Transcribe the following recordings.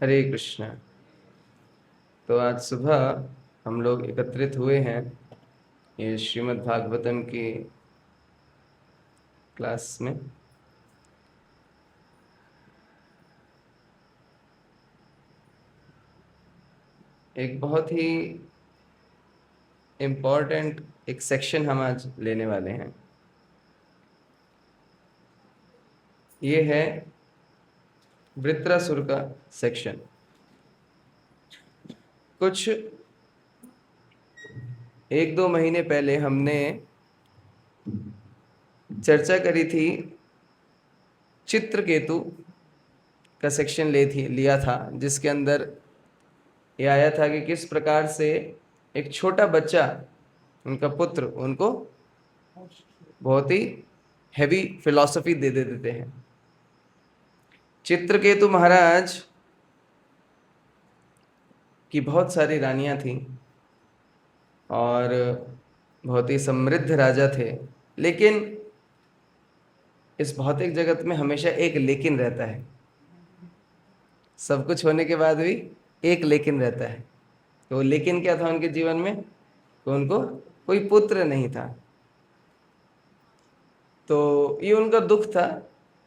हरे कृष्णा। तो आज सुबह हम लोग एकत्रित हुए हैं ये श्रीमद् भागवतम की क्लास में। एक बहुत ही इम्पोर्टेंट एक सेक्शन हम आज लेने वाले हैं। ये है वृत्रासुर का सेक्शन। कुछ 1-2 महीने पहले हमने चर्चा करी थी, चित्रकेतु का सेक्शन लिया था, जिसके अंदर ये आया था कि किस प्रकार से एक छोटा बच्चा, उनका पुत्र, उनको बहुत ही हैवी फिलॉसफी दे देते हैं। चित्रकेतु महाराज की बहुत सारी रानियां थीं और बहुत ही समृद्ध राजा थे, लेकिन इस भौतिक जगत में हमेशा एक लेकिन रहता है। सब कुछ होने के बाद भी एक लेकिन रहता है। तो वो लेकिन क्या था उनके जीवन में? तो उनको कोई पुत्र नहीं था। तो ये उनका दुख था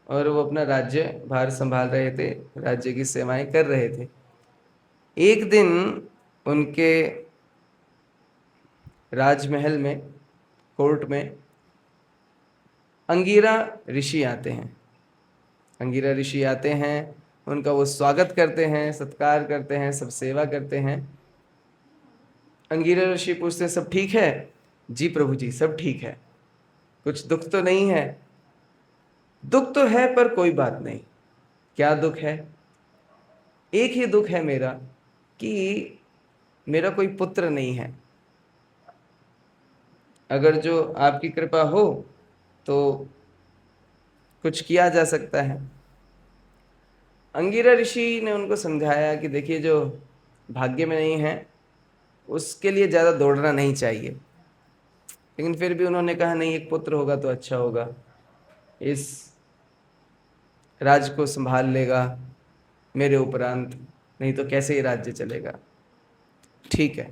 और वो अपना राज्य भार संभाल रहे थे, राज्य की सेवाएं कर रहे थे। एक दिन उनके राजमहल में, कोर्ट में, अंगिरा ऋषि आते हैं। अंगिरा ऋषि आते हैं, उनका वो स्वागत करते हैं, सत्कार करते हैं, सब सेवा करते हैं। अंगिरा ऋषि पूछते हैं, सब ठीक है? जी प्रभु जी, सब ठीक है, कुछ दुख तो नहीं है? दुख तो है पर कोई बात नहीं। क्या दुख है? एक ही दुख है मेरा कि मेरा कोई पुत्र नहीं है। अगर जो आपकी कृपा हो तो कुछ किया जा सकता है। अंगिरा ऋषि ने उनको समझाया कि देखिए, जो भाग्य में नहीं है उसके लिए ज़्यादा दौड़ना नहीं चाहिए। लेकिन फिर भी उन्होंने कहा, नहीं, एक पुत्र होगा तो अच्छा होगा, इस राज्य को संभाल लेगा मेरे उपरांत, नहीं तो कैसे ये राज्य चलेगा। ठीक है।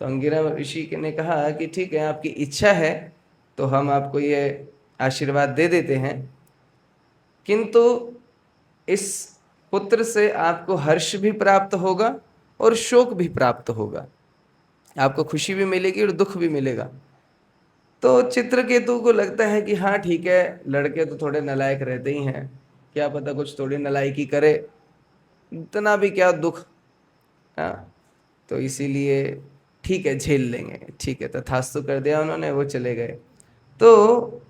तो अंगिरा ऋषि ने कहा कि ठीक है, आपकी इच्छा है तो हम आपको ये आशीर्वाद दे देते हैं, किंतु इस पुत्र से आपको हर्ष भी प्राप्त होगा और शोक भी प्राप्त होगा। आपको खुशी भी मिलेगी और दुख भी मिलेगा। तो चित्रकेतु को लगता है कि हाँ ठीक है, लड़के तो थोड़े नालायक रहते ही हैं, क्या पता कुछ थोड़ी नालायकी करे, इतना भी क्या दुख। हाँ, तो इसीलिए ठीक है, झेल लेंगे। ठीक है, तथास्तु कर दिया उन्होंने, वो चले गए। तो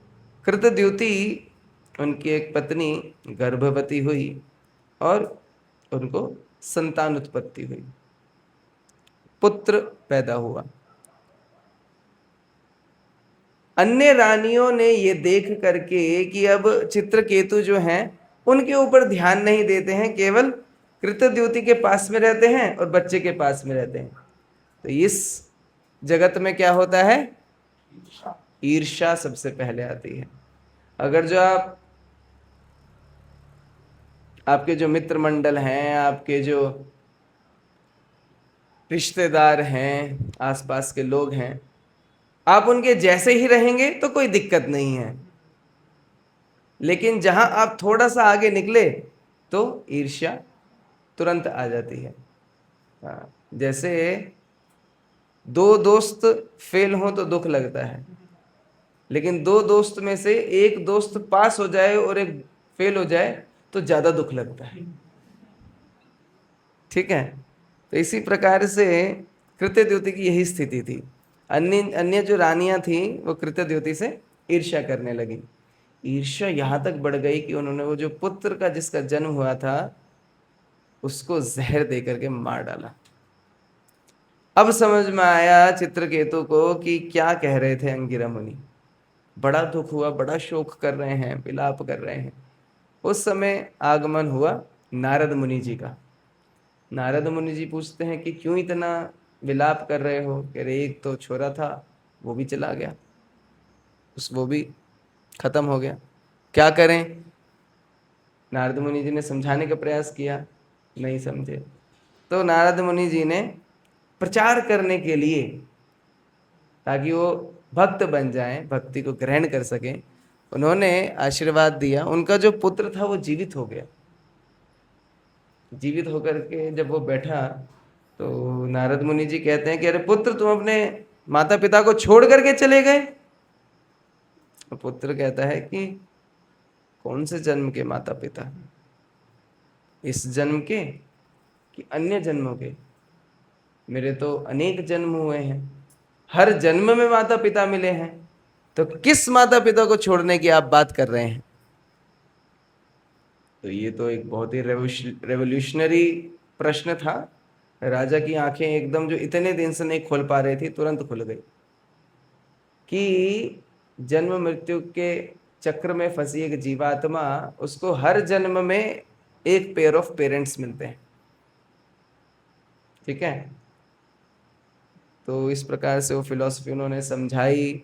कृतद्युति, उनकी एक पत्नी, गर्भवती हुई और उनको संतान उत्पत्ति हुई, पुत्र पैदा हुआ। अन्य रानियों ने ये देख करके कि अब चित्रकेतु जो हैं उनके ऊपर ध्यान नहीं देते हैं, केवल कृतद्युति के पास में रहते हैं और बच्चे के पास में रहते हैं। तो इस जगत में क्या होता है? ईर्ष्या सबसे पहले आती है। अगर जो आपके जो मित्र मंडल हैं, आपके जो रिश्तेदार हैं, आसपास के लोग हैं, आप उनके जैसे ही रहेंगे तो कोई दिक्कत नहीं है। लेकिन जहां आप थोड़ा सा आगे निकले तो ईर्ष्या तुरंत आ जाती है। जैसे दो दोस्त फेल हो तो दुख लगता है, लेकिन दो दोस्त में से एक दोस्त पास हो जाए और एक फेल हो जाए तो ज्यादा दुख लगता है। ठीक है। तो इसी प्रकार से कृत्यद्युति की यही स्थिति थी। अन्य अन्य जो रानियां थी वो कृत्यद्युति से ईर्ष्या करने लगी। ईर्ष्या यहां तक बढ़ गई कि उन्होंने वो जो पुत्र का जिसका जन्म हुआ था उसको जहर दे करके मार डाला। अब समझ में आया चित्रकेतु को कि क्या कह रहे थे अंगिरा मुनि। बड़ा दुख हुआ, बड़ा शोक कर रहे हैं, विलाप कर रहे हैं। उस समय आगमन हुआ नारद मुनि जी का। नारद मुनि जी पूछते हैं कि क्यों इतना विलाप कर रहे हो? कह रहे, एक तो छोरा था वो भी चला गया, वो भी खत्म हो गया, क्या करें? नारद मुनि जी ने समझाने का प्रयास किया। नहीं समझे। तो नारद मुनि जी ने प्रचार करने के लिए, ताकि वो भक्त बन जाएं, भक्ति को ग्रहण कर सकें, उन्होंने आशीर्वाद दिया। उनका जो पुत्र था वो जीवित हो गया। जीवित होकर के जब वो बैठा, तो नारद मुनि जी कहते हैं कि अरे पुत्र, तुम अपने माता पिता को छोड़ करके चले गए। तो पुत्र कहता है कि कौन से जन्म के माता पिता, इस जन्म के कि अन्य जन्मों के? मेरे तो अनेक जन्म हुए हैं, हर जन्म में माता पिता मिले हैं, तो किस माता पिता को छोड़ने की आप बात कर रहे हैं? तो ये तो एक बहुत ही रेवोल्यूशनरी प्रश्न था। राजा की आंखें एकदम, जो इतने दिन से नहीं खोल पा रही थी, तुरंत खुल गई कि जन्म मृत्यु के चक्र में फंसी एक जीवात्मा, उसको हर जन्म में एक पेयर ऑफ पेरेंट्स मिलते हैं। ठीक है, तो इस प्रकार से वो फिलॉसफी उन्होंने समझाई,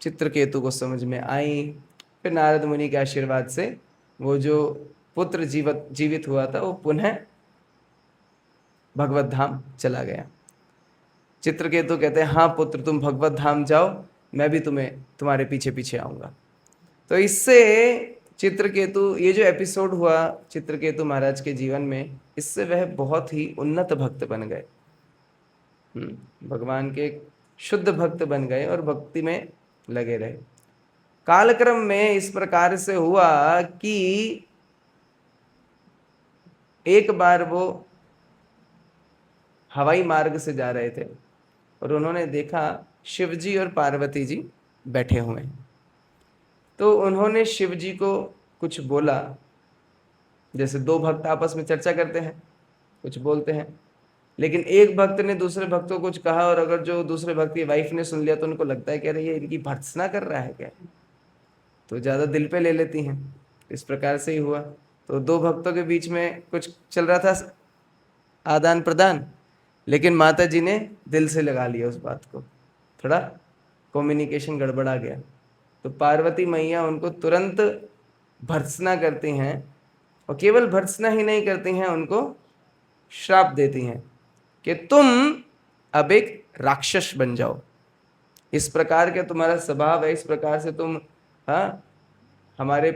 चित्रकेतु को समझ में आई। फिर नारद मुनि के आशीर्वाद से वो जो पुत्र जीवित हुआ था, वो पुनः भगवत धाम चला गया। चित्रकेतु कहते हैं, हाँ पुत्र, तुम भगवत धाम जाओ, मैं भी तुम्हारे पीछे पीछे आऊंगा। तो इससे चित्रकेतु, ये जो एपिसोड हुआ चित्रकेतु महाराज के जीवन में, इससे वह बहुत ही उन्नत भक्त बन गए। भगवान के शुद्ध भक्त बन गए और भक्ति में लगे रहे। कालक्रम में इस प्रकार से हुआ कि एक बार वो हवाई मार्ग से जा रहे थे और उन्होंने देखा शिवजी और पार्वती जी बैठे हुए हैं। तो उन्होंने शिवजी को कुछ बोला, जैसे दो भक्त आपस में चर्चा करते हैं, कुछ बोलते हैं, लेकिन एक भक्त ने दूसरे भक्त को कुछ कहा, और अगर जो दूसरे भक्त की वाइफ ने सुन लिया तो उनको लगता है कि अरे ये इनकी भर्त्सना कर रहा है क्या, तो ज़्यादा दिल पे ले लेती हैं। इस प्रकार से ही हुआ। तो दो भक्तों के बीच में कुछ चल रहा था, आदान प्रदान, लेकिन माता जी ने दिल से लगा लिया उस बात को, थोड़ा कम्युनिकेशन गड़बड़ा गया। तो पार्वती मैया उनको तुरंत भर्त्सना करती हैं, और केवल भर्त्सना ही नहीं करती हैं, उनको श्राप देती हैं कि तुम अब एक राक्षस बन जाओ। इस प्रकार के तुम्हारा स्वभाव है, इस प्रकार से तुम हमारे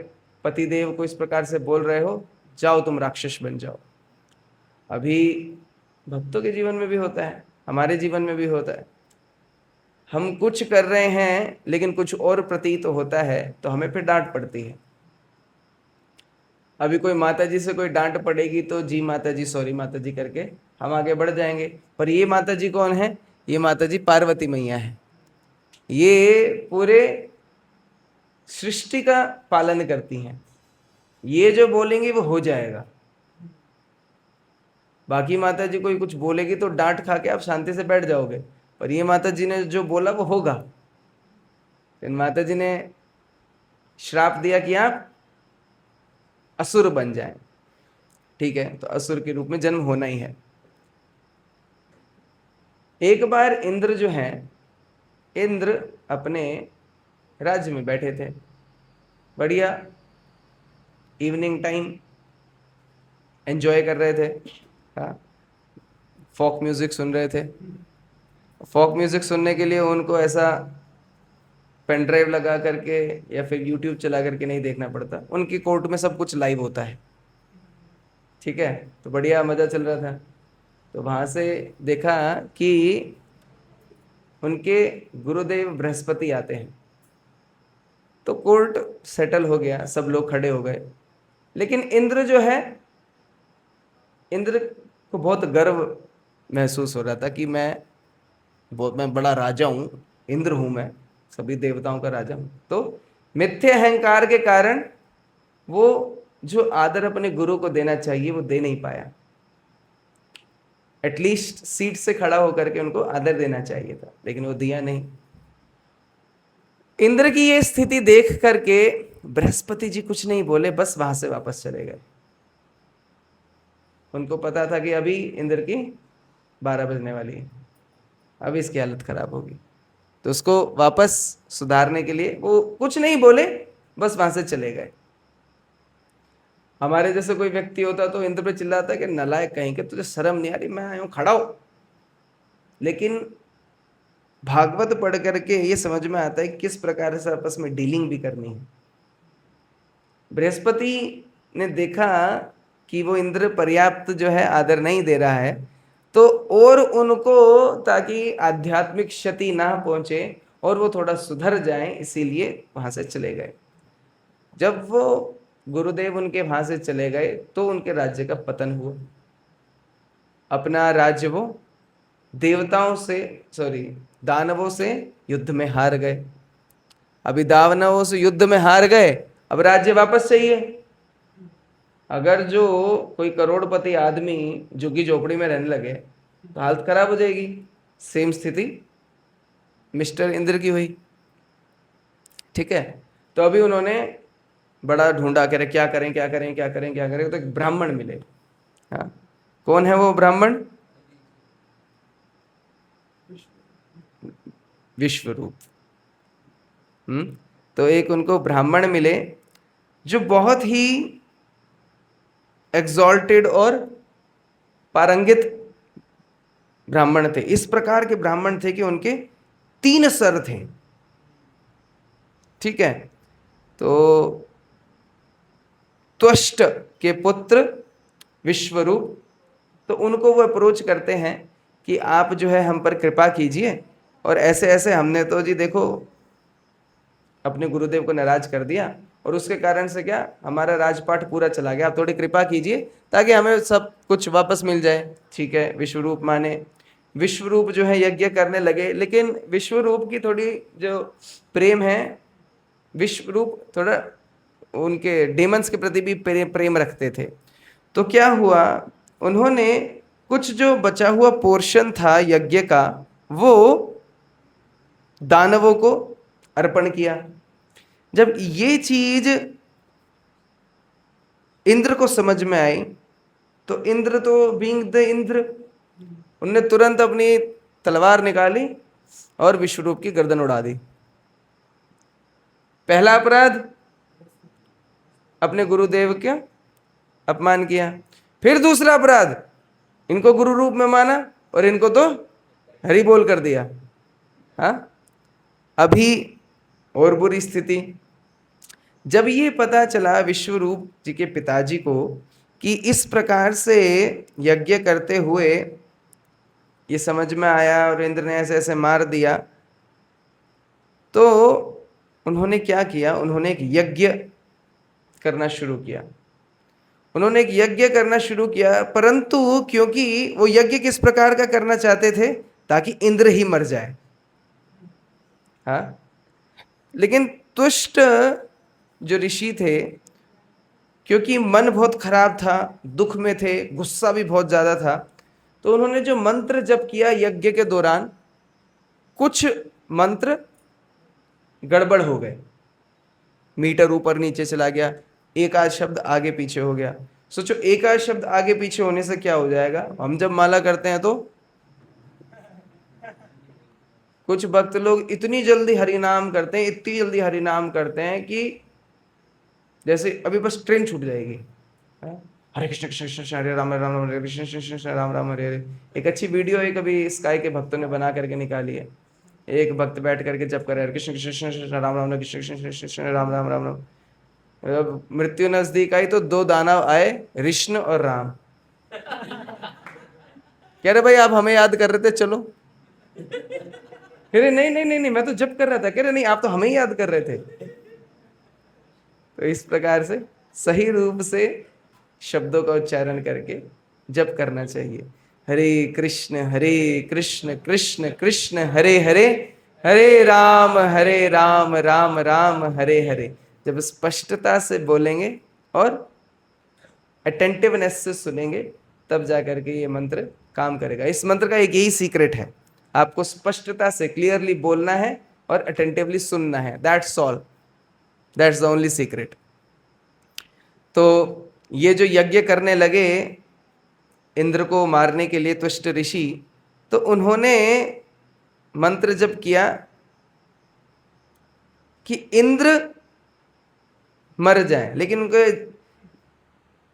पतिदेव को इस प्रकार से बोल रहे हो, जाओ तुम राक्षस बन जाओ। अभी भक्तों के जीवन में भी होता है, हमारे जीवन में भी होता है। हम कुछ कर रहे हैं लेकिन कुछ और प्रतीत होता है, तो हमें फिर डांट पड़ती है। अभी कोई माता जी से कोई डांट पड़ेगी तो जी माता जी, सॉरी माता जी करके हम आगे बढ़ जाएंगे, पर ये माता जी कौन है? ये माता जी पार्वती मैया है। ये पूरे सृष्टि का पालन करती हैं, ये जो बोलेंगे वो हो जाएगा। बाकी माता जी कोई कुछ बोलेगी तो डांट खा के आप शांति से बैठ जाओगे, पर ये माता जी ने जो बोला वो होगा। इन माता जी ने श्राप दिया कि आप असुर बन जाएं। ठीक है, तो असुर के रूप में जन्म होना ही है। एक बार इंद्र जो है, इंद्र अपने राज्य में बैठे थे, बढ़िया इवनिंग टाइम एंजॉय कर रहे थे, फोक म्यूजिक सुन रहे थे। फोक म्यूजिक सुनने के लिए उनको ऐसा पेन ड्राइव लगा करके या फिर यूट्यूब चला करके नहीं देखना पड़ता, उनकी कोर्ट में सब कुछ लाइव होता है। ठीक है, तो बढ़िया मज़ा चल रहा था। तो वहाँ से देखा कि उनके गुरुदेव बृहस्पति आते हैं, तो कोर्ट सेटल हो गया, सब लोग खड़े हो गए। लेकिन इंद्र जो है, इंद्र को बहुत गर्व महसूस हो रहा था कि मैं बड़ा राजा हूँ, इंद्र हूँ, मैं सभी देवताओं का राजा हूँ। तो मिथ्या अहंकार के कारण वो जो आदर अपने गुरु को देना चाहिए वो दे नहीं पाया। एटलीस्ट सीट से खड़ा होकर के उनको आदर देना चाहिए था, लेकिन वो दिया नहीं। इंद्र की ये स्थिति देख करके बृहस्पति जी कुछ नहीं बोले, बस वहां से वापस चले गए। उनको पता था कि अभी इंद्र की 12 बजने वाली है, अभी इसकी हालत खराब होगी। तो उसको वापस सुधारने के लिए वो कुछ नहीं बोले, बस वहां से चले गए। हमारे जैसे कोई व्यक्ति होता तो इंद्र पे चिल्लाता कि नालायक कहीं के, तुझे शर्म नहीं आ रही, मैं आया हूं, खड़ा हो। लेकिन भागवत पढ़ करके ये समझ में आता है किस प्रकार से आपस में डीलिंग भी करनी है। बृहस्पति ने देखा कि वो इंद्र पर्याप्त जो है आदर नहीं दे रहा है, तो और उनको, ताकि आध्यात्मिक क्षति ना पहुंचे और वो थोड़ा सुधर जाएं, इसीलिए वहां से चले गए। जब वो गुरुदेव उनके वहां से चले गए तो उनके राज्य का पतन हुआ। अपना राज्य वो देवताओं से, सॉरी, दानवों से युद्ध में हार गए। अभी दानवों से युद्ध में हार गए, अब राज्य वापस चाहिए। अगर जो कोई करोड़पति आदमी झुग्गी झोपड़ी में रहने लगे तो हालत खराब हो जाएगी। सेम स्थिति मिस्टर इंद्र की हुई। ठीक है, तो अभी उन्होंने बड़ा ढूंढा, करे क्या करें क्या करें क्या करें क्या करें, तो एक ब्राह्मण मिले। हाँ, कौन है वो ब्राह्मण? विश्वरूप। तो एक उनको ब्राह्मण मिले जो बहुत ही एग्जॉल्टेड और पारंगित ब्राह्मण थे। इस प्रकार के ब्राह्मण थे कि उनके 3 सर थे। ठीक है, तो त्वष्ट के पुत्र विश्वरूप, तो उनको वो अप्रोच करते हैं कि आप जो है हम पर कृपा कीजिए, और ऐसे ऐसे हमने तो जी देखो अपने गुरुदेव को नाराज कर दिया, और उसके कारण से क्या हमारा राजपाट पूरा चला गया, आप थोड़ी कृपा कीजिए ताकि हमें सब कुछ वापस मिल जाए। ठीक है, विश्वरूप माने। विश्वरूप जो है यज्ञ करने लगे, लेकिन विश्वरूप की थोड़ी जो प्रेम है, विश्वरूप थोड़ा उनके डेमंस के प्रति भी प्रेम रखते थे। तो क्या हुआ, उन्होंने कुछ जो बचा हुआ पोर्शन था यज्ञ का वो दानवों को अर्पण किया। जब ये चीज इंद्र को समझ में आई, तो इंद्र तो बीइंग द इंद्र, उनने तुरंत अपनी तलवार निकाली और विश्वरूप की गर्दन उड़ा दी। पहला अपराध, अपने गुरुदेव का अपमान किया। फिर दूसरा अपराध, इनको गुरु रूप में माना और इनको तो हरि बोल कर दिया। हाँ, अभी और बुरी स्थिति। जब ये पता चला विश्वरूप जी के पिताजी को कि इस प्रकार से यज्ञ करते हुए ये समझ में आया और इंद्र ने ऐसे ऐसे मार दिया, तो उन्होंने क्या किया, उन्होंने एक यज्ञ करना शुरू किया। उन्होंने एक यज्ञ करना शुरू किया, परंतु क्योंकि वो यज्ञ किस प्रकार का करना चाहते थे, ताकि इंद्र ही मर जाए। हाँ, लेकिन तुष्ट जो ऋषि थे, क्योंकि मन बहुत खराब था, दुख में थे, गुस्सा भी बहुत ज्यादा था, तो उन्होंने जो मंत्र जप किया यज्ञ के दौरान, कुछ मंत्र गड़बड़ हो गए, मीटर ऊपर नीचे चला गया, एक आध शब्द आगे पीछे हो गया। सोचो एक आध शब्द आगे पीछे होने से क्या हो जाएगा, हम जब माला करते हैं तो कुछ भक्त लोग इतनी जल्दी हरि नाम करते हैं, इतनी जल्दी हरि नाम करते हैं कि जैसे अभी बस ट्रेन छूट जाएगी। हरे कृष्ण कृष्ण कृष्ण हरे राम राम राम हरे कृष्ण कृष्ण कृष्ण राम राम हरे हरे। एक अच्छी वीडियो है कभी स्काई के भक्तों ने बना करके निकाली है। एक भक्त बैठ करके जप कर हरे कृष्ण कृष्ण कृष्ण कृष्ण राम राम कृष्ण कृष्ण कृष्ण कृष्ण राम राम राम राम। मृत्यु नजदीक आई तो 2 दानव आए, कृष्ण और राम। कह रहे भाई आप हमें याद कर रहे थे, चलो। कह रहे नहीं नहीं नहीं नहीं, मैं तो जप कर रहा था। कह रहे नहीं, आप तो हमें ही याद कर रहे थे। तो इस प्रकार से सही रूप से शब्दों का उच्चारण करके जप करना चाहिए। हरे कृष्ण कृष्ण कृष्ण हरे हरे, हरे राम राम राम हरे हरे। जब स्पष्टता से बोलेंगे और अटेंटिवनेस से सुनेंगे, तब जाकर के ये मंत्र काम करेगा। इस मंत्र का एक यही सीक्रेट है, आपको स्पष्टता से क्लियरली बोलना है और अटेंटिवली सुनना है। That's all, that's the only secret. तो ये जो यज्ञ करने लगे इंद्र को मारने के लिए त्वष्ट ऋषि, तो उन्होंने मंत्र जप किया कि इंद्र मर जाए, लेकिन उनके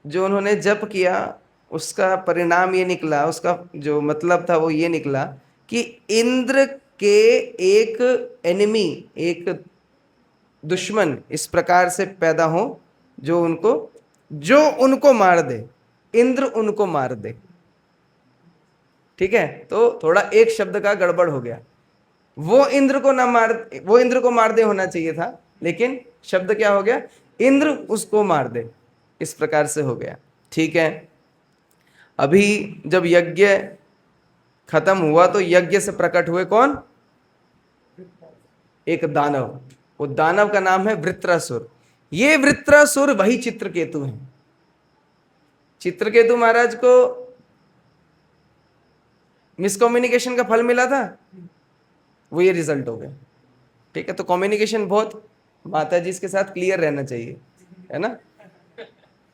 जो उन्होंने जप किया उसका परिणाम ये निकला, उसका जो मतलब था वो ये निकला कि इंद्र के एक एनिमी, एक दुश्मन इस प्रकार से पैदा हो जो उनको मार दे, इंद्र उनको मार दे। ठीक है, तो थोड़ा एक शब्द का गड़बड़ हो गया। वो इंद्र को ना मार, वो इंद्र को मार दे होना चाहिए था, लेकिन शब्द क्या हो गया, इंद्र उसको मार दे, इस प्रकार से हो गया। ठीक है, अभी जब यज्ञ खत्म हुआ तो यज्ञ से प्रकट हुए कौन, एक दानव। वो दानव का नाम है वृत्रासुर। ये वृत्रासुर वही चित्रकेतु है। चित्रकेतु महाराज को मिसकम्युनिकेशन का फल मिला था, वो ये रिजल्ट हो गया। ठीक है, तो कम्युनिकेशन बहुत माता जी के साथ क्लियर रहना चाहिए, है ना,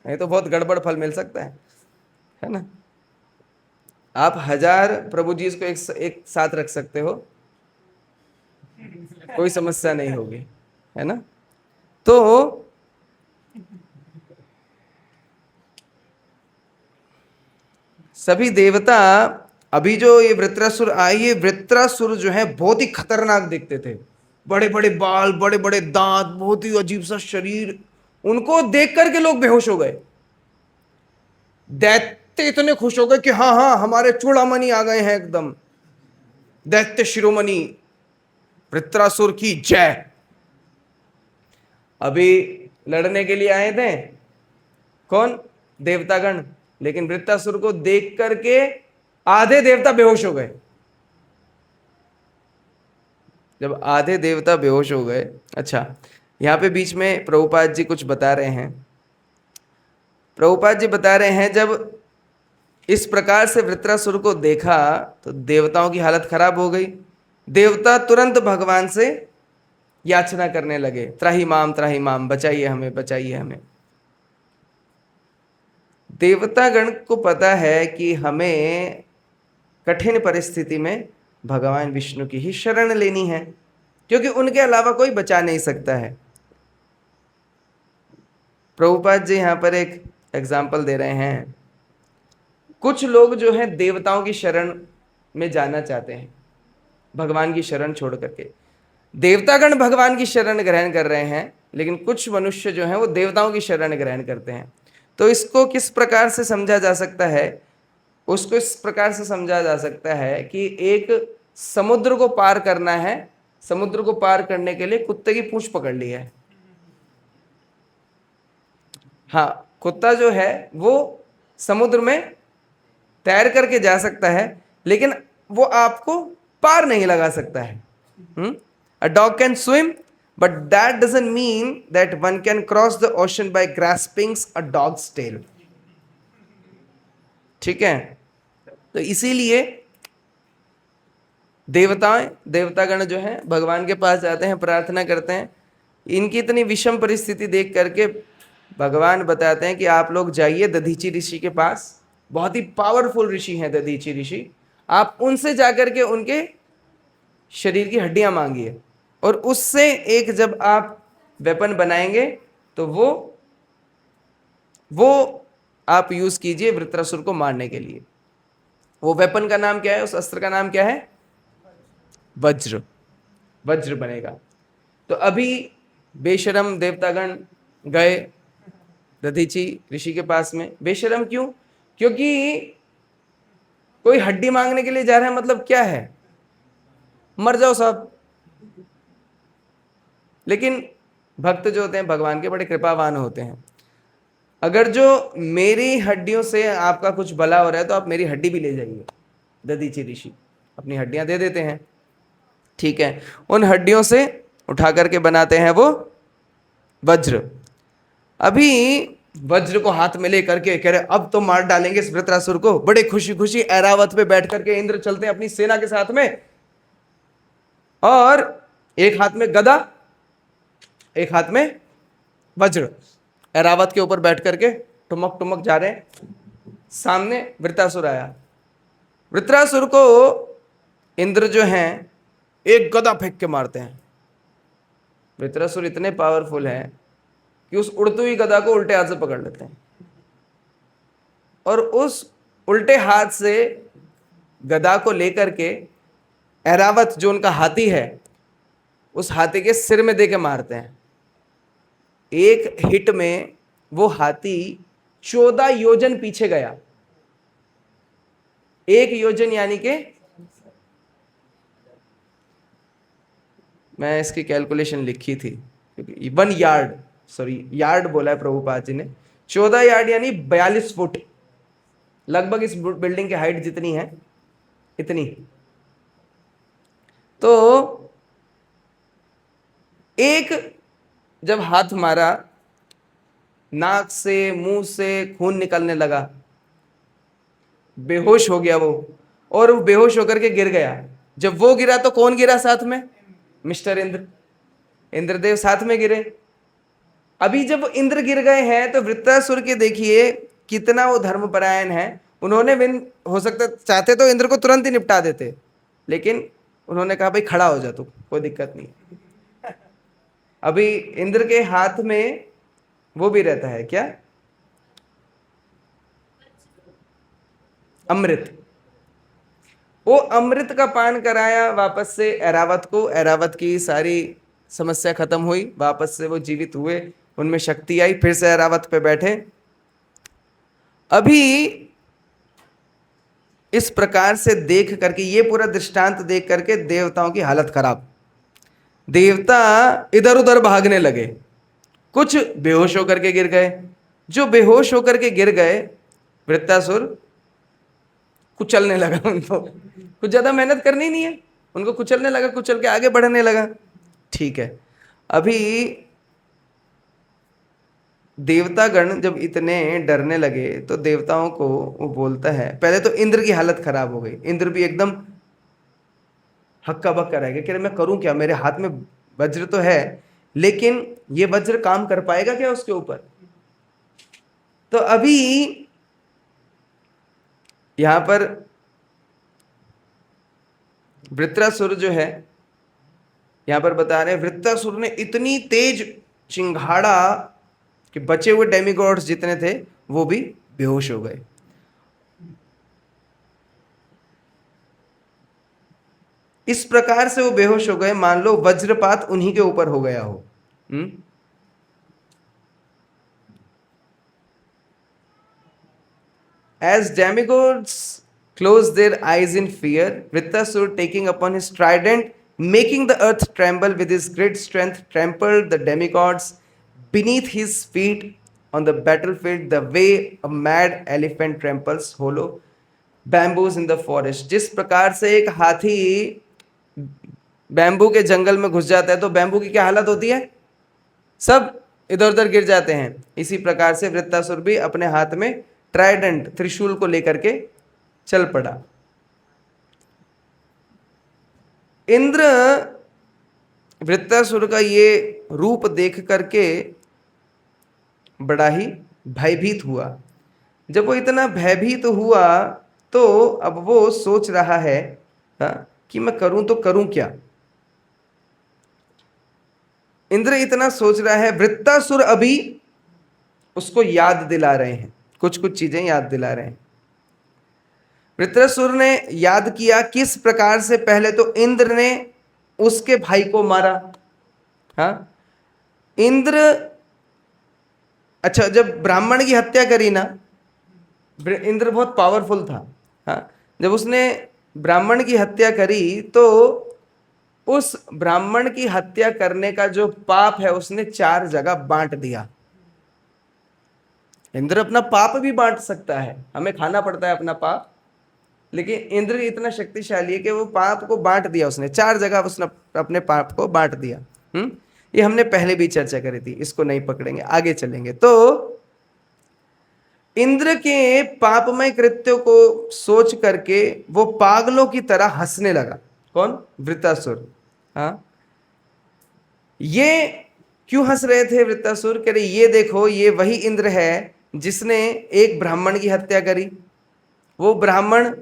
नहीं तो बहुत गड़बड़ फल मिल सकता है ना। आप 1000 प्रभु जी को एक साथ रख सकते हो, कोई समस्या नहीं होगी, है ना। तो सभी देवता, अभी जो ये वृत्रासुर आए, ये वृत्रासुर जो है बहुत ही खतरनाक दिखते थे, बड़े बड़े बाल, बड़े बड़े दांत, बहुत ही अजीब सा शरीर। उनको देख करके लोग बेहोश हो गए। दैत्य इतने खुश हो गए कि हाँ हाँ हमारे चूड़ामणि आ गए हैं एकदम, दैत्य शिरोमणि वृत्रासुर की जय। अभी लड़ने के लिए आए थे कौन, देवतागण, लेकिन वृत्रासुर को देख करके आधे देवता बेहोश हो गए। जब आधे देवता बेहोश हो गए, अच्छा यहां पे बीच में प्रभुपाद जी कुछ बता रहे हैं। प्रभुपाद जी बता रहे हैं, जब इस प्रकार से वृत्रासुर को देखा तो देवताओं की हालत खराब हो गई। देवता तुरंत भगवान से याचना करने लगे, त्राहि माम, बचाइए हमें, बचाइए हमें। देवतागण को पता है कि हमें कठिन परिस्थिति में भगवान विष्णु की ही शरण लेनी है, क्योंकि उनके अलावा कोई बचा नहीं सकता है। प्रभुपाद जी यहां पर एक एग्जाम्पल दे रहे हैं। कुछ लोग जो हैं देवताओं की शरण में जाना चाहते हैं, भगवान की शरण छोड़ करके। देवतागण भगवान की शरण ग्रहण कर रहे हैं, लेकिन कुछ मनुष्य जो हैं वो देवताओं की शरण ग्रहण करते हैं। तो इसको किस प्रकार से समझा जा सकता है, उसको इस प्रकार से समझा जा सकता है कि एक समुद्र को पार करना है, समुद्र को पार करने के लिए कुत्ते की पूंछ पकड़ ली है। हाँ, कुत्ता जो है वो समुद्र में तैर करके जा सकता है, लेकिन वो आपको पार नहीं लगा सकता है। A dog can swim, but that doesn't mean that one can cross the ocean by grasping a dog's tail. ठीक है, तो इसीलिए देवतागण जो हैं भगवान के पास जाते हैं, प्रार्थना करते हैं। इनकी इतनी विषम परिस्थिति देख करके भगवान बताते हैं कि आप लोग जाइए दधीची ऋषि के पास, बहुत ही पावरफुल ऋषि हैं दधीची ऋषि, आप उनसे जाकर के उनके शरीर की हड्डियां मांगिए, और उससे एक जब आप वेपन बनाएंगे तो वो आप यूज कीजिए वृत्रासुर को मारने के लिए। वो वेपन का नाम क्या है, उस अस्त्र का नाम क्या है, वज्र। वज्र बनेगा। तो अभी बेशरम देवतागण गए दधीची ऋषि के पास में। बेशरम क्यों, क्योंकि कोई हड्डी मांगने के लिए जा रहा है, मतलब क्या है, मर जाओ सब। लेकिन भक्त जो होते हैं भगवान के बड़े कृपावान होते हैं। अगर जो मेरी हड्डियों से आपका कुछ भला हो रहा है तो आप मेरी हड्डी भी ले जाइए। दधीची ऋषि अपनी हड्डियां दे देते हैं। ठीक है, उन हड्डियों से उठा करके बनाते हैं वो वज्र। अभी वज्र को हाथ में लेकर के कह रहे अब तो मार डालेंगे इस वृत्रासुर को। बड़े खुशी खुशी ऐरावत पे बैठ करके इंद्र चलते हैं अपनी सेना के साथ में, और एक हाथ में गदा, एक हाथ में वज्र, ऐरावत के ऊपर बैठ करके टुमक टुमक जा रहे हैं। सामने वृत्रासुर आया। वृत्रासुर को इंद्र जो हैं एक गदा फेंक के मारते हैं। वृत्रासुर इतने पावरफुल हैं कि उस उड़ती हुई गदा को उल्टे हाथ से पकड़ लेते हैं। और उस उल्टे हाथ से गदा को लेकर के ऐरावत जो उनका हाथी है उस हाथी के सिर में देके मारते हैं। एक हिट में वो हाथी 14 योजन पीछे गया। 1 योजन यानी कि, मैं इसकी कैलकुलेशन लिखी थी क्योंकि 1 यार्ड, सॉरी यार्ड बोला है प्रभुपाद जी ने, 14 यार्ड यानी 42 फुट, लगभग इस बिल्डिंग की हाइट जितनी है इतनी। तो एक जब हाथ मारा, नाक से मुंह से खून निकलने लगा, बेहोश हो गया वो, और वो बेहोश होकर के गिर गया। जब वो गिरा तो कौन गिरा साथ में? मिस्टर इंद्र, इंद्रदेव साथ में गिरे। अभी जब इंद्र गिर गए हैं तो वृत्रासुर के देखिए कितना वो धर्मपरायण है। उन्होंने हो सकता चाहते तो इंद्र को तुरंत ही निपटा देते, लेकिन उन्होंने कहा भाई खड़ा हो जा तू, कोई दिक्कत नहीं। अभी इंद्र के हाथ में वो भी रहता है क्या? अमृत। वो अमृत का पान कराया वापस से ऐरावत को, ऐरावत की सारी समस्या खत्म हुई, वापस से वो जीवित हुए, उनमें शक्ति आई, फिर से ऐरावत पे बैठे। अभी इस प्रकार से देख करके, ये पूरा दृष्टांत देख करके देवताओं की हालत खराब। देवता इधर उधर भागने लगे, कुछ बेहोश होकर के गिर गए। जो बेहोश होकर के गिर गए, वृत्तासुर कुचलने लगा उनको, कुछ ज्यादा मेहनत करनी नहीं है, उनको कुचलने लगा, कुचल के आगे बढ़ने लगा। ठीक है, अभी देवतागण जब इतने डरने लगे तो देवताओं को वो बोलता है, पहले तो इंद्र की हालत खराब हो गई, इंद्र भी एकदम हक्का बक्का रह गया कि मैं करूं क्या, मेरे हाथ में वज्र तो है लेकिन ये वज्र काम कर पाएगा क्या उसके ऊपर? तो अभी यहां पर वृत्रासुर जो है, यहां पर बता रहे हैं वृत्रासुर ने इतनी तेज चिंगाड़ा कि बचे हुए डेमिगॉड्स जितने थे वो भी बेहोश हो गए। इस प्रकार से वो बेहोश हो गए, मान लो वज्रपात उन्हीं के ऊपर हो गया हो। As demigods closed their eyes in fear, Vritrasur, taking upon his trident, making the earth tremble with his great strength, trampled the demigods beneath his feet on the battlefield the way a mad elephant tramples hollow bamboos in the forest। जिस प्रकार से एक हाथी bamboo के जंगल में घुस जाता है तो बैम्बू की क्या हालत होती है, सब इधर उधर गिर जाते हैं, इसी प्रकार से वृत्तासुर भी अपने हाथ में ट्राइडेंट त्रिशूल को लेकर के चल पड़ा। इंद्र वृत्तासुर का ये रूप देख करके बड़ा ही भयभीत हुआ। जब वो इतना भयभीत हुआ तो अब वो सोच रहा है कि मैं करूं तो करूं क्या। इंद्र इतना सोच रहा है, वृत्तासुर अभी उसको याद दिला रहे हैं, कुछ कुछ चीजें याद दिला रहे हैं। वृत्रासुर ने याद किया किस प्रकार से पहले तो इंद्र ने उसके भाई को मारा। हाँ, इंद्र, अच्छा जब ब्राह्मण की हत्या करी ना, इंद्र बहुत पावरफुल था। हाँ, जब उसने ब्राह्मण की हत्या करी तो उस ब्राह्मण की हत्या करने का जो पाप है उसने 4 जगह बांट दिया। इंद्र अपना पाप भी बांट सकता है, हमें खाना पड़ता है अपना पाप, लेकिन इंद्र इतना शक्तिशाली है कि वो पाप को बांट दिया, उसने 4 जगह उसने अपने पाप को बांट दिया। ये हमने पहले भी चर्चा करी थी, इसको नहीं पकड़ेंगे, आगे चलेंगे। तो इंद्र के पापमय कृत्यों को सोच करके वो पागलों की तरह हंसने लगा। कौन? वृत्तासुर। हाँ, ये क्यों हंस रहे थे वृत्तासुर? कह रहे ये देखो, ये वही इंद्र है जिसने एक ब्राह्मण की हत्या करी, वो ब्राह्मण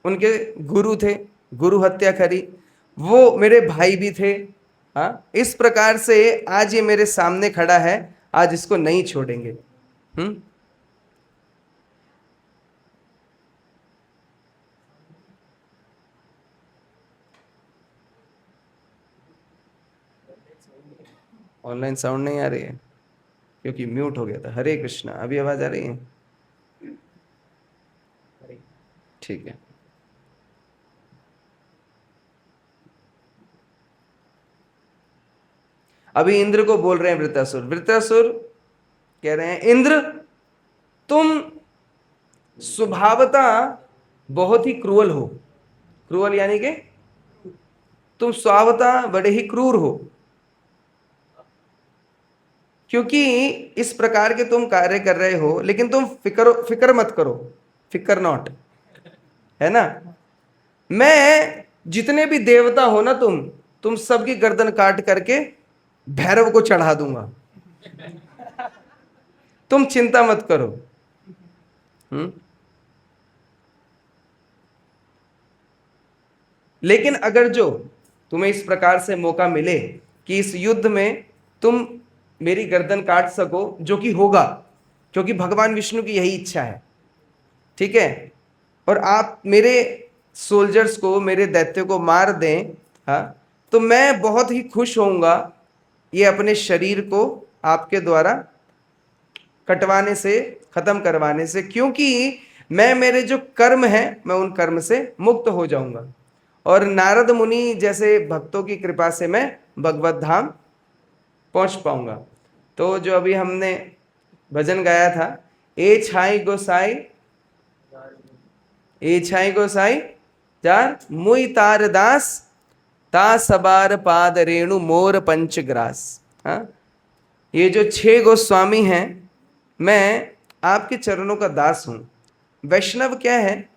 उनके गुरु थे, गुरु हत्या करी, वो मेरे भाई भी थे। हाँ, इस प्रकार से आज ये मेरे सामने खड़ा है, आज इसको नहीं छोड़ेंगे। ऑनलाइन साउंड नहीं आ रही है क्योंकि म्यूट हो गया था। हरे कृष्णा, अभी आवाज आ रही है? ठीक है। अभी इंद्र को बोल रहे हैं वृत्रासुर। वृत्रासुर कह रहे हैं, इंद्र तुम स्वभावतः बहुत ही क्रूअल हो। क्रूअल यानी कि तुम स्वभावतः बड़े ही क्रूर हो, क्योंकि इस प्रकार के तुम कार्य कर रहे हो। लेकिन तुम फिक्र फिक्र मत करो, फिक्र नॉट, है ना। मैं जितने भी देवता हो ना, तुम सबकी गर्दन काट करके भैरव को चढ़ा दूंगा, तुम चिंता मत करो। लेकिन अगर जो तुम्हें इस प्रकार से मौका मिले कि इस युद्ध में तुम मेरी गर्दन काट सको, जो कि होगा क्योंकि भगवान विष्णु की यही इच्छा है, ठीक है, और आप मेरे सोल्जर्स को, मेरे दैत्य को मार दें, हाँ, तो मैं बहुत ही खुश होऊंगा ये अपने शरीर को आपके द्वारा कटवाने से, खत्म करवाने से, क्योंकि मैं, मेरे जो कर्म है, मैं उन कर्म से मुक्त हो जाऊंगा और नारद मुनि जैसे भक्तों की कृपा से मैं भगवत धाम पहुंच पाऊंगा। तो जो अभी हमने भजन गाया था, ए छाई गोसाई, ए छाई गोसाई जार मुई तार दास, ता सबार पाद रेणु मोर पंचग्रास। हाँ, ये जो 6 गोस्वामी हैं, मैं आपके चरणों का दास हूं। वैष्णव क्या है?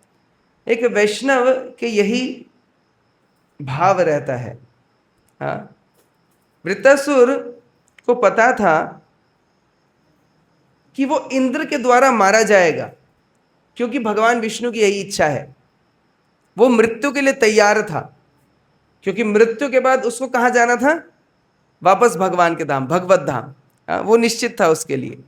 एक वैष्णव के यही भाव रहता है। हाँ, वृत्तासुर को पता था कि वो इंद्र के द्वारा मारा जाएगा, क्योंकि भगवान विष्णु की यही इच्छा है। वो मृत्यु के लिए तैयार था, क्योंकि मृत्यु के बाद उसको कहां जाना था? वापस भगवान के धाम, भगवत धाम। हाँ, वो निश्चित था उसके लिए।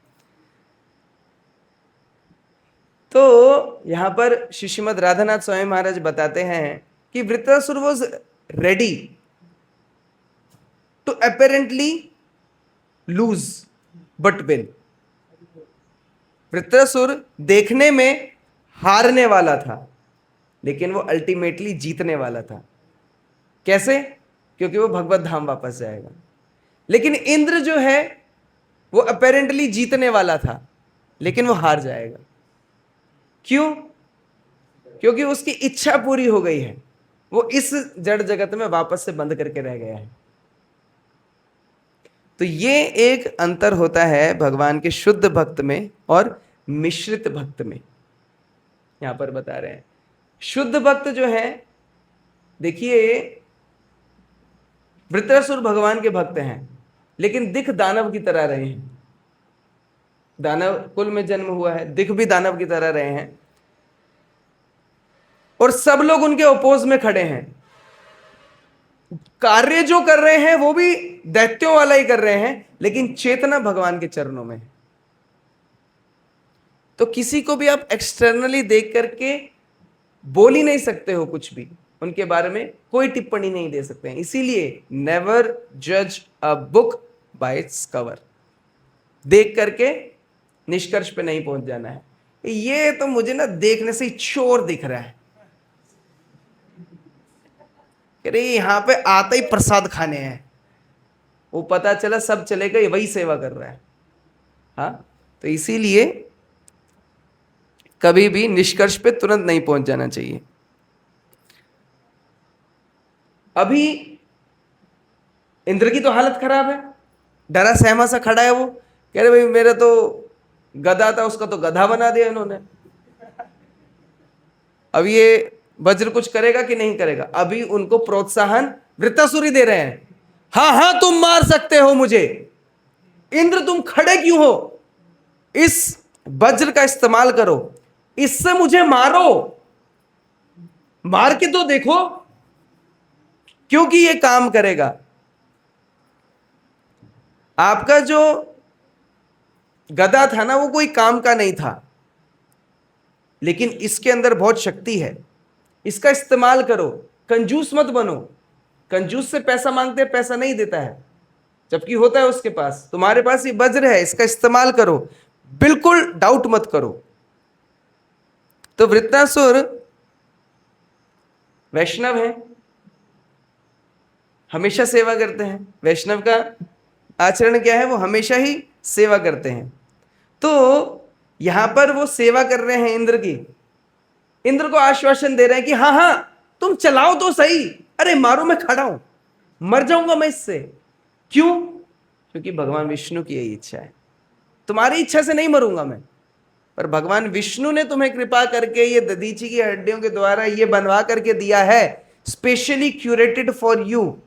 तो यहां पर श्रीमद राधानाथ स्वामी महाराज बताते हैं कि Vritrasura was ready to apparently lose but win. Vritrasura देखने में हारने वाला था, लेकिन वो अल्टीमेटली जीतने वाला था। कैसे? क्योंकि वो भगवत धाम वापस जाएगा। लेकिन इंद्र जो है वो अपेरेंटली जीतने वाला था, लेकिन वो हार जाएगा। क्यों? क्योंकि उसकी इच्छा पूरी हो गई है, वो इस जड़ जगत में वापस से बंद करके रह गया है। तो ये एक अंतर होता है भगवान के शुद्ध भक्त में और मिश्रित भक्त में। यहां पर बता रहे हैं शुद्ध भक्त जो है, देखिए वृत्रासुर भगवान के भक्त हैं, लेकिन दिख दानव की तरह रहे हैं। दानव कुल में जन्म हुआ है, दिख भी दानव की तरह रहे हैं, और सब लोग उनके अपोज में खड़े हैं। कार्य जो कर रहे हैं वो भी दैत्यों वाला ही कर रहे हैं, लेकिन चेतना भगवान के चरणों में है। तो किसी को भी आप एक्सटर्नली देख करके बोल ही नहीं सकते हो, कुछ भी उनके बारे में कोई टिप्पणी नहीं दे सकते हैं। इसीलिए नेवर जज a book by its cover. देख करके निष्कर्ष पे नहीं पहुंच जाना है, ये तो मुझे ना देखने से ही चोर दिख रहा है, अरे यहां पे आता ही प्रसाद खाने हैं, वो पता चला सब चले गए, वही सेवा कर रहा है। हाँ, तो इसीलिए कभी भी निष्कर्ष पे तुरंत नहीं पहुंच जाना चाहिए। अभी इंद्र की तो हालत खराब है, डरा सहमा सा खड़ा है। वो कह रहे भाई मेरा तो गधा था, उसका तो गधा बना दिया इन्होंने। अब ये वज्र कुछ करेगा कि नहीं करेगा? अभी उनको प्रोत्साहन वृत्तासुर दे रहे हैं, हाँ हाँ तुम मार सकते हो मुझे, इंद्र तुम खड़े क्यों हो, इस वज्र का इस्तेमाल करो, इससे मुझे मारो, मार के तो देखो, क्योंकि ये काम करेगा। आपका जो गदा था ना, वो कोई काम का नहीं था, लेकिन इसके अंदर बहुत शक्ति है, इसका इस्तेमाल करो, कंजूस मत बनो। कंजूस से पैसा मांगते पैसा नहीं देता है, जबकि होता है उसके पास। तुम्हारे पास ये वज्र है, इसका इस्तेमाल करो, बिल्कुल डाउट मत करो। तो वृत्तासुर वैष्णव है, हमेशा सेवा करते हैं। वैष्णव का आचरण क्या है, वो हमेशा ही सेवा करते हैं। तो यहां पर वो सेवा कर रहे हैं इंद्र की, इंद्र को आश्वासन दे रहे हैं कि हाँ हाँ तुम चलाओ तो सही, अरे मारो मैं खड़ा हूं, मर जाऊंगा मैं इससे। क्यों? क्योंकि भगवान विष्णु की यही इच्छा है, तुम्हारी इच्छा से नहीं मरूंगा मैं, पर भगवान विष्णु ने तुम्हें कृपा करके ये दधीची की हड्डियों के द्वारा ये बनवा करके दिया है, स्पेशली क्यूरेटेड फॉर यू,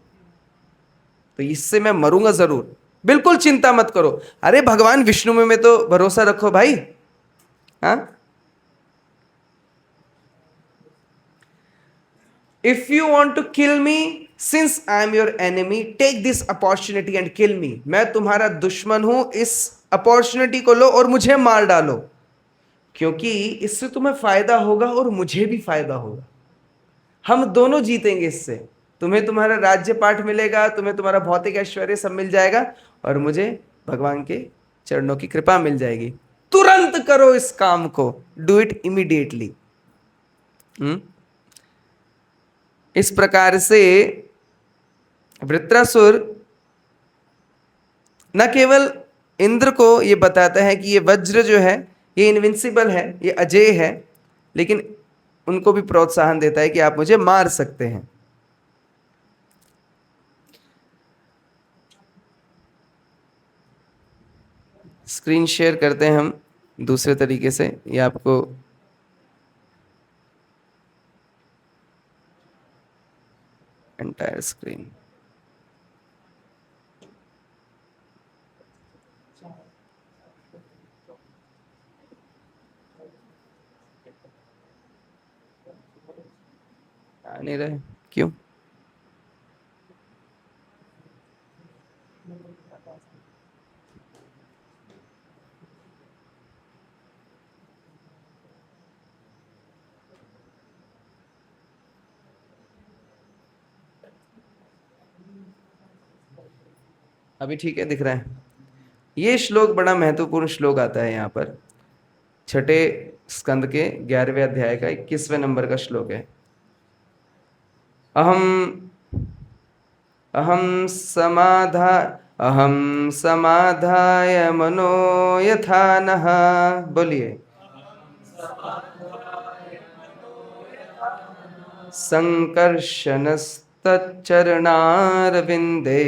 तो इससे मैं मरूंगा जरूर, बिल्कुल चिंता मत करो। अरे भगवान विष्णु में तो भरोसा रखो भाई। हाँ, if you want to kill me since I am your enemy, take this opportunity and kill me. मैं तुम्हारा दुश्मन हूं, इस अपॉर्चुनिटी को लो और मुझे मार डालो, क्योंकि इससे तुम्हें फायदा होगा और मुझे भी फायदा होगा, हम दोनों जीतेंगे इससे। तुम्हें तुम्हारा राज्य पाठ मिलेगा, तुम्हें तुम्हारा भौतिक ऐश्वर्य सब मिल जाएगा, और मुझे भगवान के चरणों की कृपा मिल जाएगी। तुरंत करो इस काम को, डू इट इमीडिएटली। इस प्रकार से वृत्रासुर न केवल इंद्र को ये बताता है कि ये वज्र जो है ये इनविंसिबल है, ये अजेय है, लेकिन उनको भी प्रोत्साहन देता है कि आप मुझे मार सकते हैं। स्क्रीन शेयर करते हैं हम दूसरे तरीके से, ये आपको एंटायर स्क्रीन। आ नहीं रहे क्यों? अभी ठीक है, दिख रहा है। ये श्लोक बड़ा महत्वपूर्ण श्लोक आता है यहाँ पर, छठे स्कंद के 11वें अध्याय का 21वें नंबर का श्लोक है। अहम समाधाय मनो यथा नः। बोलिए, संकर्षणस्तच्चरणारविंदे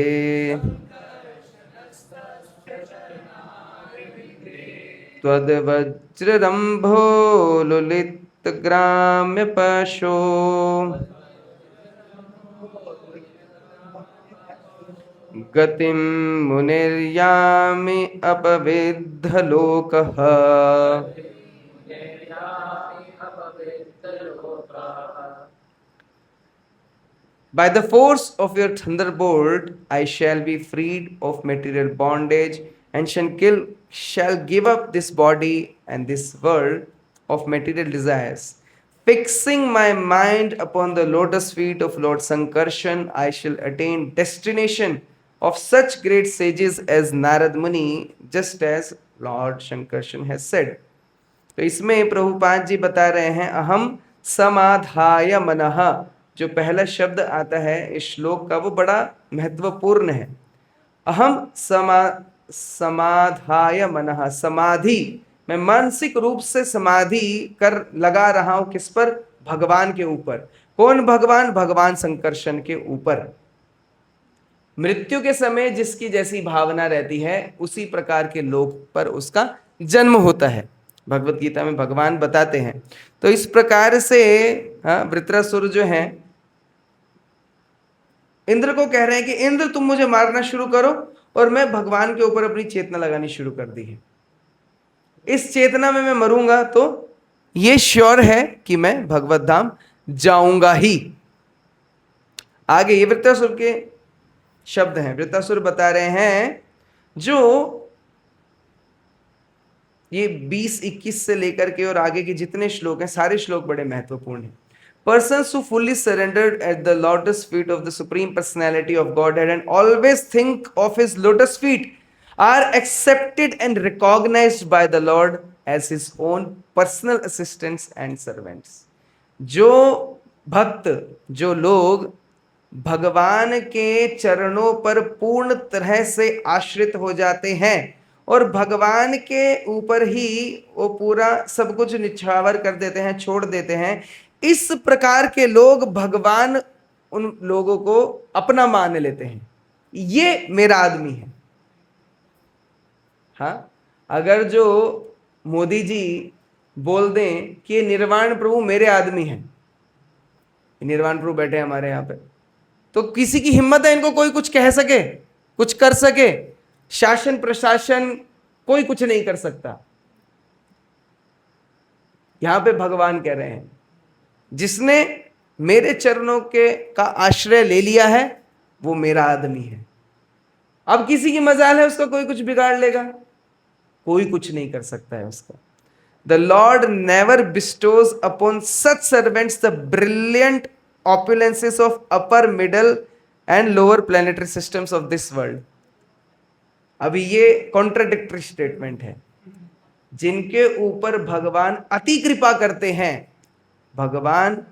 त्वद्वज्ररम्भोलुलितग्राम्यपशो गतिं मुनिर्यामि अपविद्धलोकः। By the force of your thunderbolt, I shall be freed of material bondage and shall give up this body and this world of material desires. Fixing my mind upon the lotus feet of Lord Sankarshan, I shall attain destination of such great sages as Narad Muni, just as Lord Sankarshan has said. तो इसमें प्रभुपाद जी बता रहे हैं, अहम समाधाय मनः, जो पहला शब्द आता है इस श्लोक का वो बड़ा महत्वपूर्ण है। अहम समाधाय मनः, समाधि, मैं मानसिक रूप से समाधि कर लगा रहा हूं, किस पर? भगवान के ऊपर। कौन भगवान? भगवान संकर्षण के ऊपर। मृत्यु के समय जिसकी जैसी भावना रहती है उसी प्रकार के लोक पर उसका जन्म होता है, भगवत गीता में भगवान बताते हैं। तो इस प्रकार से वृत्रासुर जो हैं इंद्र को कह रहे हैं कि इंद्र तुम मुझे मारना शुरू करो, और मैं भगवान के ऊपर अपनी चेतना लगानी शुरू कर दी है। इस चेतना में मैं मरूंगा तो ये श्योर है कि मैं भगवत धाम जाऊंगा ही। आगे ये वृत्रासुर के शब्द हैं। वृत्रासुर बता रहे हैं, जो ये 20-21 से लेकर के और आगे के जितने श्लोक हैं सारे श्लोक बड़े महत्वपूर्ण हैं। Persons who fully surrendered at the lotus feet of the Supreme Personality of Godhead and always think of His lotus feet are accepted and recognized by the Lord as His own personal assistants and servants. जो भक्त, जो लोग भगवान के चरणों पर पूर्ण तरह से आश्रित हो जाते हैं और भगवान के ऊपर ही वो पूरा सब कुछ निछावर कर देते हैं, छोड़ देते हैं, इस प्रकार के लोग भगवान उन लोगों को अपना मान लेते हैं, ये मेरा आदमी है। हाँ, अगर जो मोदी जी बोल दें कि ये निर्वाण प्रभु मेरे आदमी हैं, निर्वाण प्रभु बैठे हैं हमारे यहाँ पे, तो किसी की हिम्मत है इनको कोई कुछ कह सके, कुछ कर सके? शासन प्रशासन कोई कुछ नहीं कर सकता। यहां पे भगवान कह रहे हैं जिसने मेरे चरणों के का आश्रय ले लिया है वो मेरा आदमी है। अब किसी की मजाल है उसका कोई कुछ बिगाड़ लेगा? कोई कुछ नहीं कर सकता है उसका। The Lord never bestows upon such servants the brilliant opulences of upper, middle and lower planetary systems of this world. अभी ये कॉन्ट्राडिक्टरी स्टेटमेंट है। जिनके ऊपर भगवान अति कृपा करते हैं, भगवान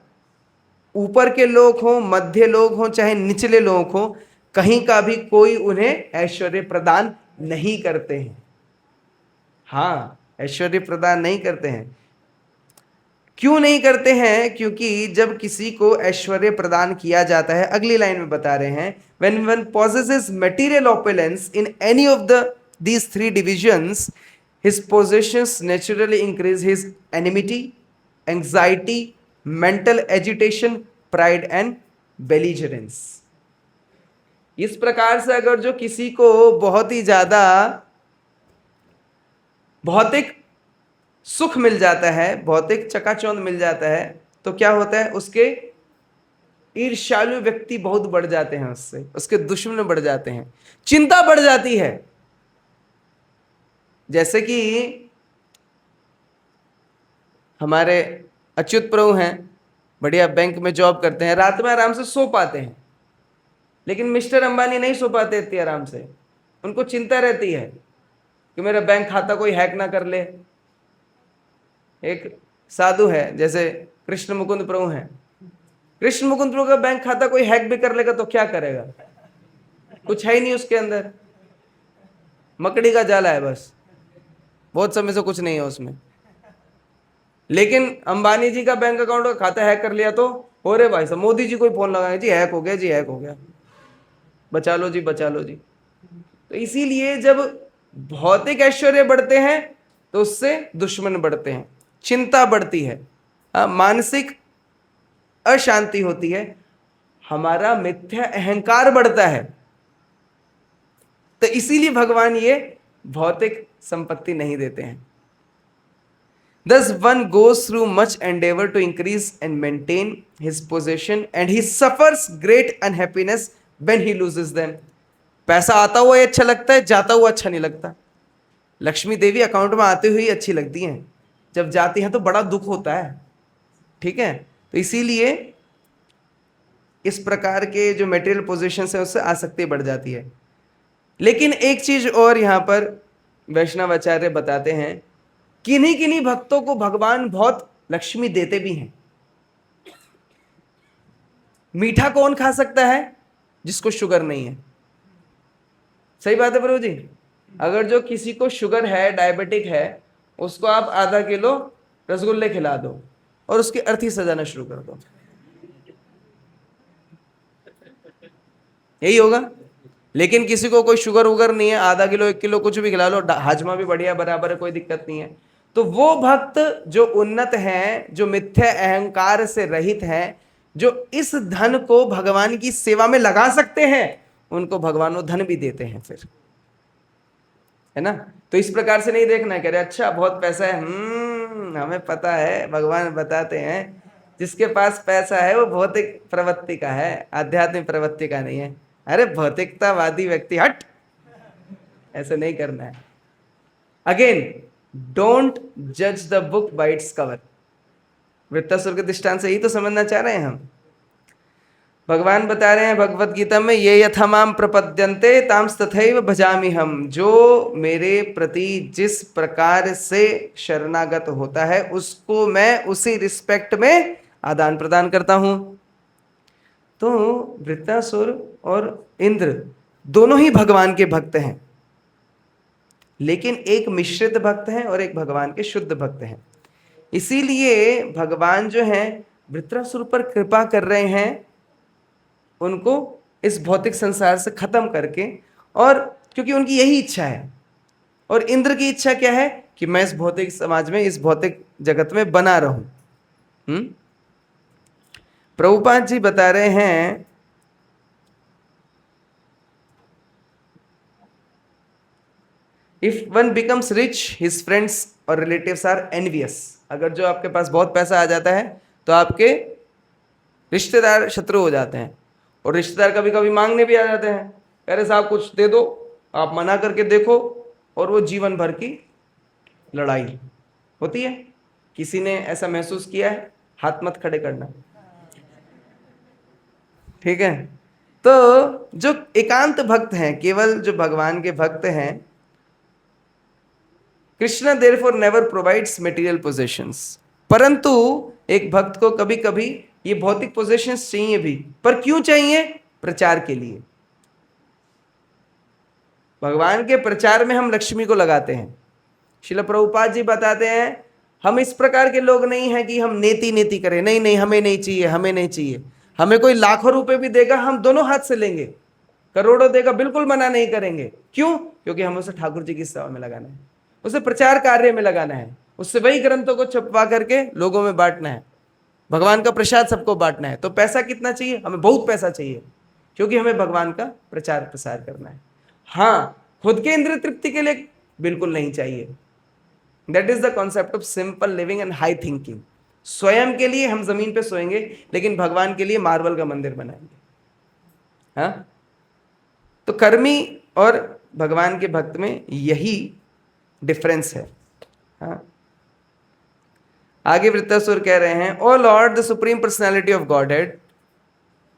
ऊपर के लोग हों, मध्य लोग हों, चाहे निचले लोग हों, कहीं का भी कोई उन्हें ऐश्वर्य प्रदान नहीं करते हैं। हाँ, ऐश्वर्य प्रदान नहीं करते हैं। क्यों नहीं करते हैं? क्योंकि जब किसी को ऐश्वर्य प्रदान किया जाता है, अगली लाइन में बता रहे हैं, when one possesses material opulence in any of these three divisions, his possessions naturally increase his enmity, anxiety, mental agitation, pride and belligerence. इस प्रकार से अगर जो किसी को बहुत ही ज्यादा भौतिक सुख मिल जाता है, भौतिक चकाचौंध मिल जाता है, तो क्या होता है? उसके ईर्ष्यालु व्यक्ति बहुत बढ़ जाते हैं, उससे उसके दुश्मन बढ़ जाते हैं, चिंता बढ़ जाती है। जैसे कि हमारे अच्युत प्रभु हैं, बढ़िया बैंक में जॉब करते हैं, रात में आराम से सो पाते हैं, लेकिन मिस्टर अंबानी नहीं सो पाते इतनी आराम से। उनको चिंता रहती है कि मेरा बैंक खाता कोई हैक ना कर ले। एक साधु है, जैसे कृष्ण मुकुंद प्रभु हैं, कृष्ण मुकुंद प्रभु का बैंक खाता कोई हैक भी कर लेगा तो क्या करेगा? कुछ है ही नहीं उसके अंदर, मकड़ी का जाला है बस, बहुत समय से कुछ नहीं है उसमें। लेकिन अंबानी जी का बैंक अकाउंट का खाता हैक कर लिया तो हो रे भाई साहब, मोदी जी कोई फोन लगाए, जी हैक हो गया, जी हैक हो गया, बचा लो जी, बचा लो जी। तो इसीलिए जब भौतिक ऐश्वर्य बढ़ते हैं तो उससे दुश्मन बढ़ते हैं, चिंता बढ़ती है, मानसिक अशांति होती है, हमारा मिथ्या अहंकार बढ़ता है। तो इसीलिए भगवान ये भौतिक संपत्ति नहीं देते हैं। Thus one goes through much endeavor to increase and maintain his possession and he suffers great unhappiness when he loses them. पैसा आता हुआ अच्छा लगता है, जाता हुआ अच्छा नहीं लगता। लक्ष्मी देवी अकाउंट में आते हुए अच्छी लगती हैं, जब जाती हैं तो बड़ा दुख होता है। ठीक है, तो इसीलिए इस प्रकार के जो मेटेरियल पोजीशंस है उससे आसक्ति बढ़ जाती है। लेकिन एक चीज और यहाँ पर वैष्णव आचार्य बताते हैं, किन्हीं किन्हीं भक्तों को भगवान बहुत लक्ष्मी देते भी हैं। मीठा कौन खा सकता है? जिसको शुगर नहीं है। सही बात है प्रभु जी। अगर जो किसी को शुगर है, डायबिटिक है, उसको आप आधा किलो रसगुल्ले खिला दो और उसकी अर्थी सजाना शुरू कर दो, यही होगा। लेकिन किसी को कोई शुगर वुगर नहीं है, आधा किलो 1 किलो कुछ भी खिला लो, हाजमा भी बढ़िया बराबर है, कोई दिक्कत नहीं है। तो वो भक्त जो उन्नत हैं, जो मिथ्या अहंकार से रहित हैं, जो इस धन को भगवान की सेवा में लगा सकते हैं, उनको भगवान वो धन भी देते हैं फिर, है ना। तो इस प्रकार से नहीं देखना है, कह रहे अच्छा बहुत पैसा है, हमें पता है, भगवान बताते हैं जिसके पास पैसा है वो भौतिक प्रवृत्ति का है, आध्यात्मिक प्रवृत्ति का नहीं है। अरे भौतिकतावादी व्यक्ति हट, ऐसे नहीं करना है। अगेन, डोंट जज the book by its cover. Vritrasura के दृष्टांत से यही तो समझना चाह रहे हैं हम। भगवान बता रहे हैं भगवत गीता में, ये यथामाम प्रपद्यन्ते तांस तथैव भजामि हम। जो मेरे प्रति जिस प्रकार से शरणागत होता है उसको मैं उसी रिस्पेक्ट में आदान प्रदान करता हूं। तो वृत्तासुर और इंद्र दोनों ही भगवान के भक्त हैं, लेकिन एक मिश्रित भक्त हैं और एक भगवान के शुद्ध भक्त हैं। इसीलिए भगवान जो हैं वृत्रासुर पर कृपा कर रहे हैं, उनको इस भौतिक संसार से खत्म करके, और क्योंकि उनकी यही इच्छा है। और इंद्र की इच्छा क्या है कि मैं इस भौतिक समाज में, इस भौतिक जगत में बना रहूं। प्रभुपाद जी बता रहे हैं, if one becomes rich his friends और रिलेटिव्स आर एनवियस। अगर जो आपके पास बहुत पैसा आ जाता है तो आपके रिश्तेदार शत्रु हो जाते हैं, और रिश्तेदार कभी कभी मांगने भी आ जाते हैं, कह रहे साहब कुछ दे दो, आप मना करके देखो, और वो जीवन भर की लड़ाई होती है। किसी ने ऐसा महसूस किया है? हाथ मत खड़े करना, ठीक है। तो जो एकांत भक्त हैं, केवल जो भगवान के भक्त हैं, Krishna therefore never provides material possessions. परंतु एक भक्त को कभी कभी ये भौतिक पोजेशंस चाहिए भी। पर क्यों चाहिए? प्रचार के लिए। भगवान के प्रचार में हम लक्ष्मी को लगाते हैं। श्रील प्रभुपाद जी बताते हैं, हम इस प्रकार के लोग नहीं हैं कि हम नेति नेति करें, नहीं नहीं हमें नहीं चाहिए, हमें नहीं चाहिए। हमें कोई लाखों रुपए भी देगा हम दोनों हाथ से लेंगे, करोड़ों देगा बिल्कुल मना नहीं करेंगे। क्यों? क्योंकि हमें उसे ठाकुर जी की सेवा में लगाना है, उसे प्रचार कार्य में लगाना है, उससे वही ग्रंथों को छपवा करके लोगों में बांटना है, भगवान का प्रसाद सबको बांटना है। तो पैसा कितना चाहिए? हमें बहुत पैसा चाहिए, क्योंकि हमें भगवान का प्रचार प्रसार करना है। हाँ, खुद के इंद्रिय तृप्ति के लिए बिल्कुल नहीं चाहिए। That is the concept of simple living and high thinking. स्वयं के लिए हम जमीन पे सोएंगे, लेकिन भगवान के लिए मार्बल का मंदिर बनाएंगे। हाँ, तो कर्मी और भगवान के भक्त में यही डिफरेंस है। हाँ, आगे वृत्तासुर कह रहे हैं, O Lord the Supreme Personality of Godhead,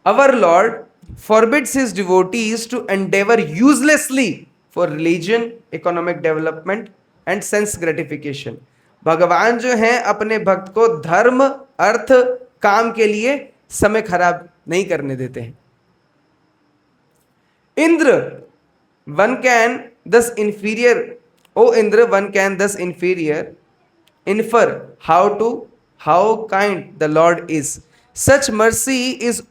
our Lord forbids his devotees to endeavor uselessly for religion, economic development and sense gratification। भगवान जो हैं अपने भक्त को धर्म, अर्थ, काम के लिए समय खराब नहीं करने देते हैं। Indra one can thus infer, O Indra one can thus infer infer how kind the Lord is. Such mercy is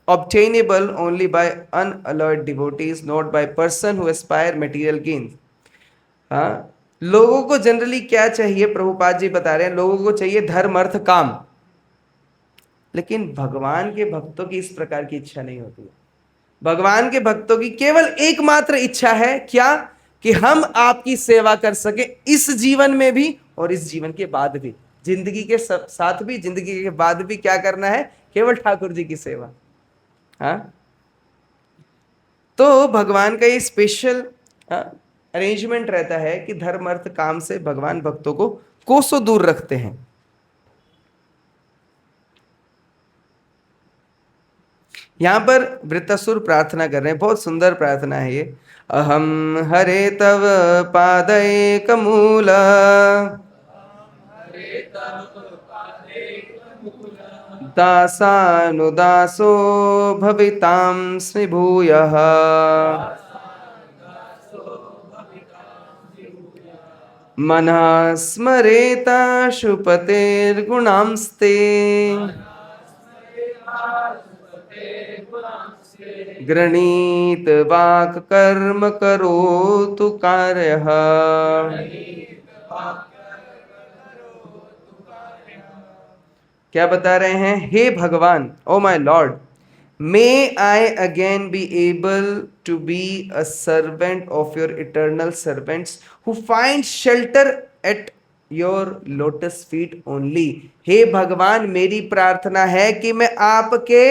obtainable only by unalloyed devotees, not by person who aspire material gains। हाँ, लोगों को जनरली क्या चाहिए? प्रभुपाद जी बता रहे हैं, लोगों को चाहिए धर्म, अर्थ, काम, लेकिन भगवान के भक्तों की इस प्रकार की इच्छा नहीं होती है। भगवान के भक्तों की केवल एकमात्र इच्छा है, क्या? कि हम आपकी सेवा कर सके, इस जीवन में भी और इस जीवन के बाद भी। जिंदगी के साथ भी, जिंदगी के बाद भी क्या करना है? केवल ठाकुर जी की सेवा। हाँ, तो भगवान का ये स्पेशल अरेंजमेंट रहता है कि धर्म, अर्थ, काम से भगवान भक्तों को कोसों दूर रखते हैं। यहां पर वृत्तासुर प्रार्थना कर रहे हैं, बहुत सुंदर प्रार्थना है ये। अहम हरे तव पादैक मूल, दासानुदासो भवितांस्मि भूयः। मनः स्मरेताशु पतेर्गुणांस्ते, गृणीत वाक् कर्म करोतु कार्यः। क्या बता रहे हैं? हे भगवान, O my Lord, may I again be able to be a servant of your eternal servants who find shelter at your lotus feet only. हे भगवान, मेरी प्रार्थना है कि मैं आपके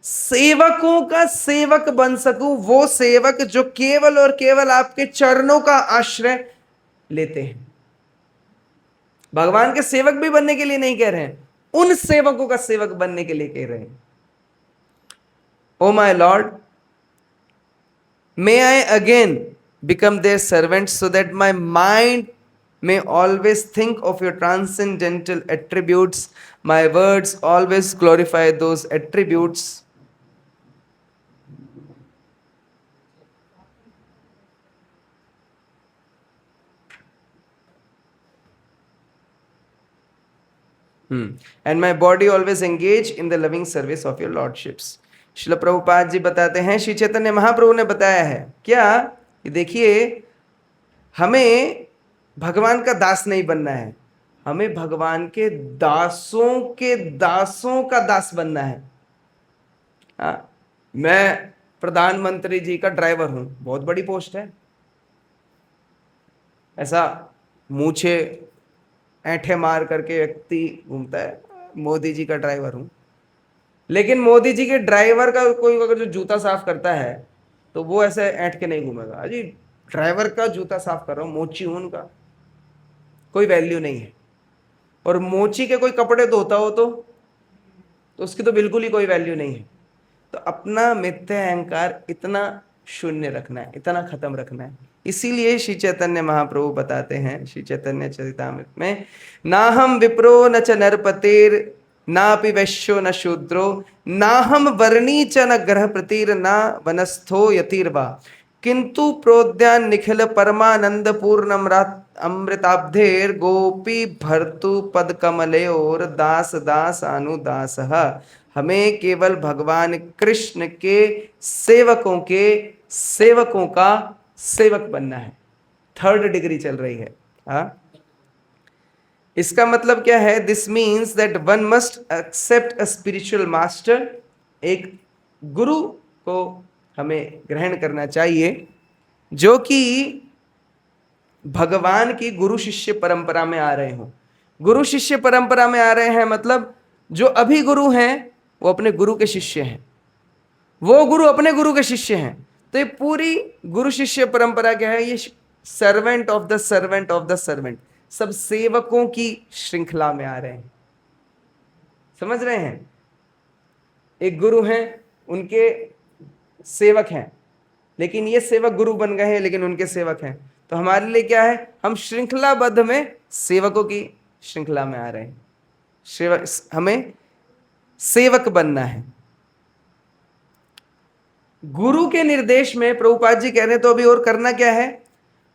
सेवकों का सेवक बन सकूं, वो सेवक जो केवल और केवल आपके चरणों का आश्रय लेते हैं। भगवान के सेवक भी बनने के लिए नहीं कह रहे हैं, उन सेवकों का सेवक बनने के लिए कह रहे हैं। O my Lord, may I again become their servant so that my mind may always think of your transcendental attributes, my words always glorify those attributes. And my body always engage in the loving service of your lordships. Srila Prabhupada ji बताते हैं, श्री चैतन्य महाप्रभु ने बताया है क्या, कि देखिए हमें भगवान का दास नहीं बनना है, हमें भगवान के दासों का दास बनना है। मैं प्रधानमंत्री जी का ड्राइवर हूं, बहुत बड़ी पोस्ट है, ऐसा मूछे ऐंठे मार करके व्यक्ति घूमता है, मोदी जी का ड्राइवर हूं। लेकिन मोदी जी के ड्राइवर का कोई अगर जो जूता साफ करता है तो वो ऐसे ऐंठ के नहीं घूमेगा, अजी ड्राइवर का जूता साफ कर रहा हूं, मोची हूं, उनका कोई वैल्यू नहीं है। और मोची के कोई कपड़े धोता हो तो उसकी तो बिल्कुल ही कोई वैल्यू नहीं है। तो अपना मिथ्या अहंकार इतना शून्य रखना है, इतना खत्म रखना है। इसीलिए श्री चैतन्य महाप्रभु बताते हैं श्री चैतन्य चरितामृत में, ना हम विप्रो न च नरपतेर नापि वैश्यो न शूद्रो ना हम वर्णी च न ग्रह प्रतिर न वनस्थो यतिर्वा किंतु प्रोद्यान निखिल परमानंद पूर्ण अमृताब्धेर गोपी भर्तु पद कमले और दास दास अनुदास। हमें केवल भगवान कृष्ण के सेवकों का सेवक बनना है। 3rd डिग्री चल रही है। इसका मतलब क्या है? This means that one must accept a spiritual master. एक गुरु को हमें ग्रहण करना चाहिए जो कि भगवान की गुरु शिष्य परंपरा में आ रहे हों। गुरु शिष्य परंपरा में आ रहे हैं मतलब जो अभी गुरु हैं वो अपने गुरु के शिष्य हैं, वो गुरु अपने गुरु के शिष्य हैं। तो ये पूरी गुरु शिष्य परंपरा क्या है? ये servant of the servant of the servant, सब सेवकों की श्रृंखला में आ रहे हैं। समझ रहे हैं? एक गुरु हैं, उनके सेवक हैं, लेकिन ये सेवक गुरु बन गए हैं लेकिन उनके सेवक हैं। तो हमारे लिए क्या है? हम श्रृंखलाबद्ध में सेवकों की श्रृंखला में आ रहे हैं। हमें सेवक बनना है। गुरु के निर्देश में प्रभुपाद जी कह रहे हैं तो अभी और करना क्या है?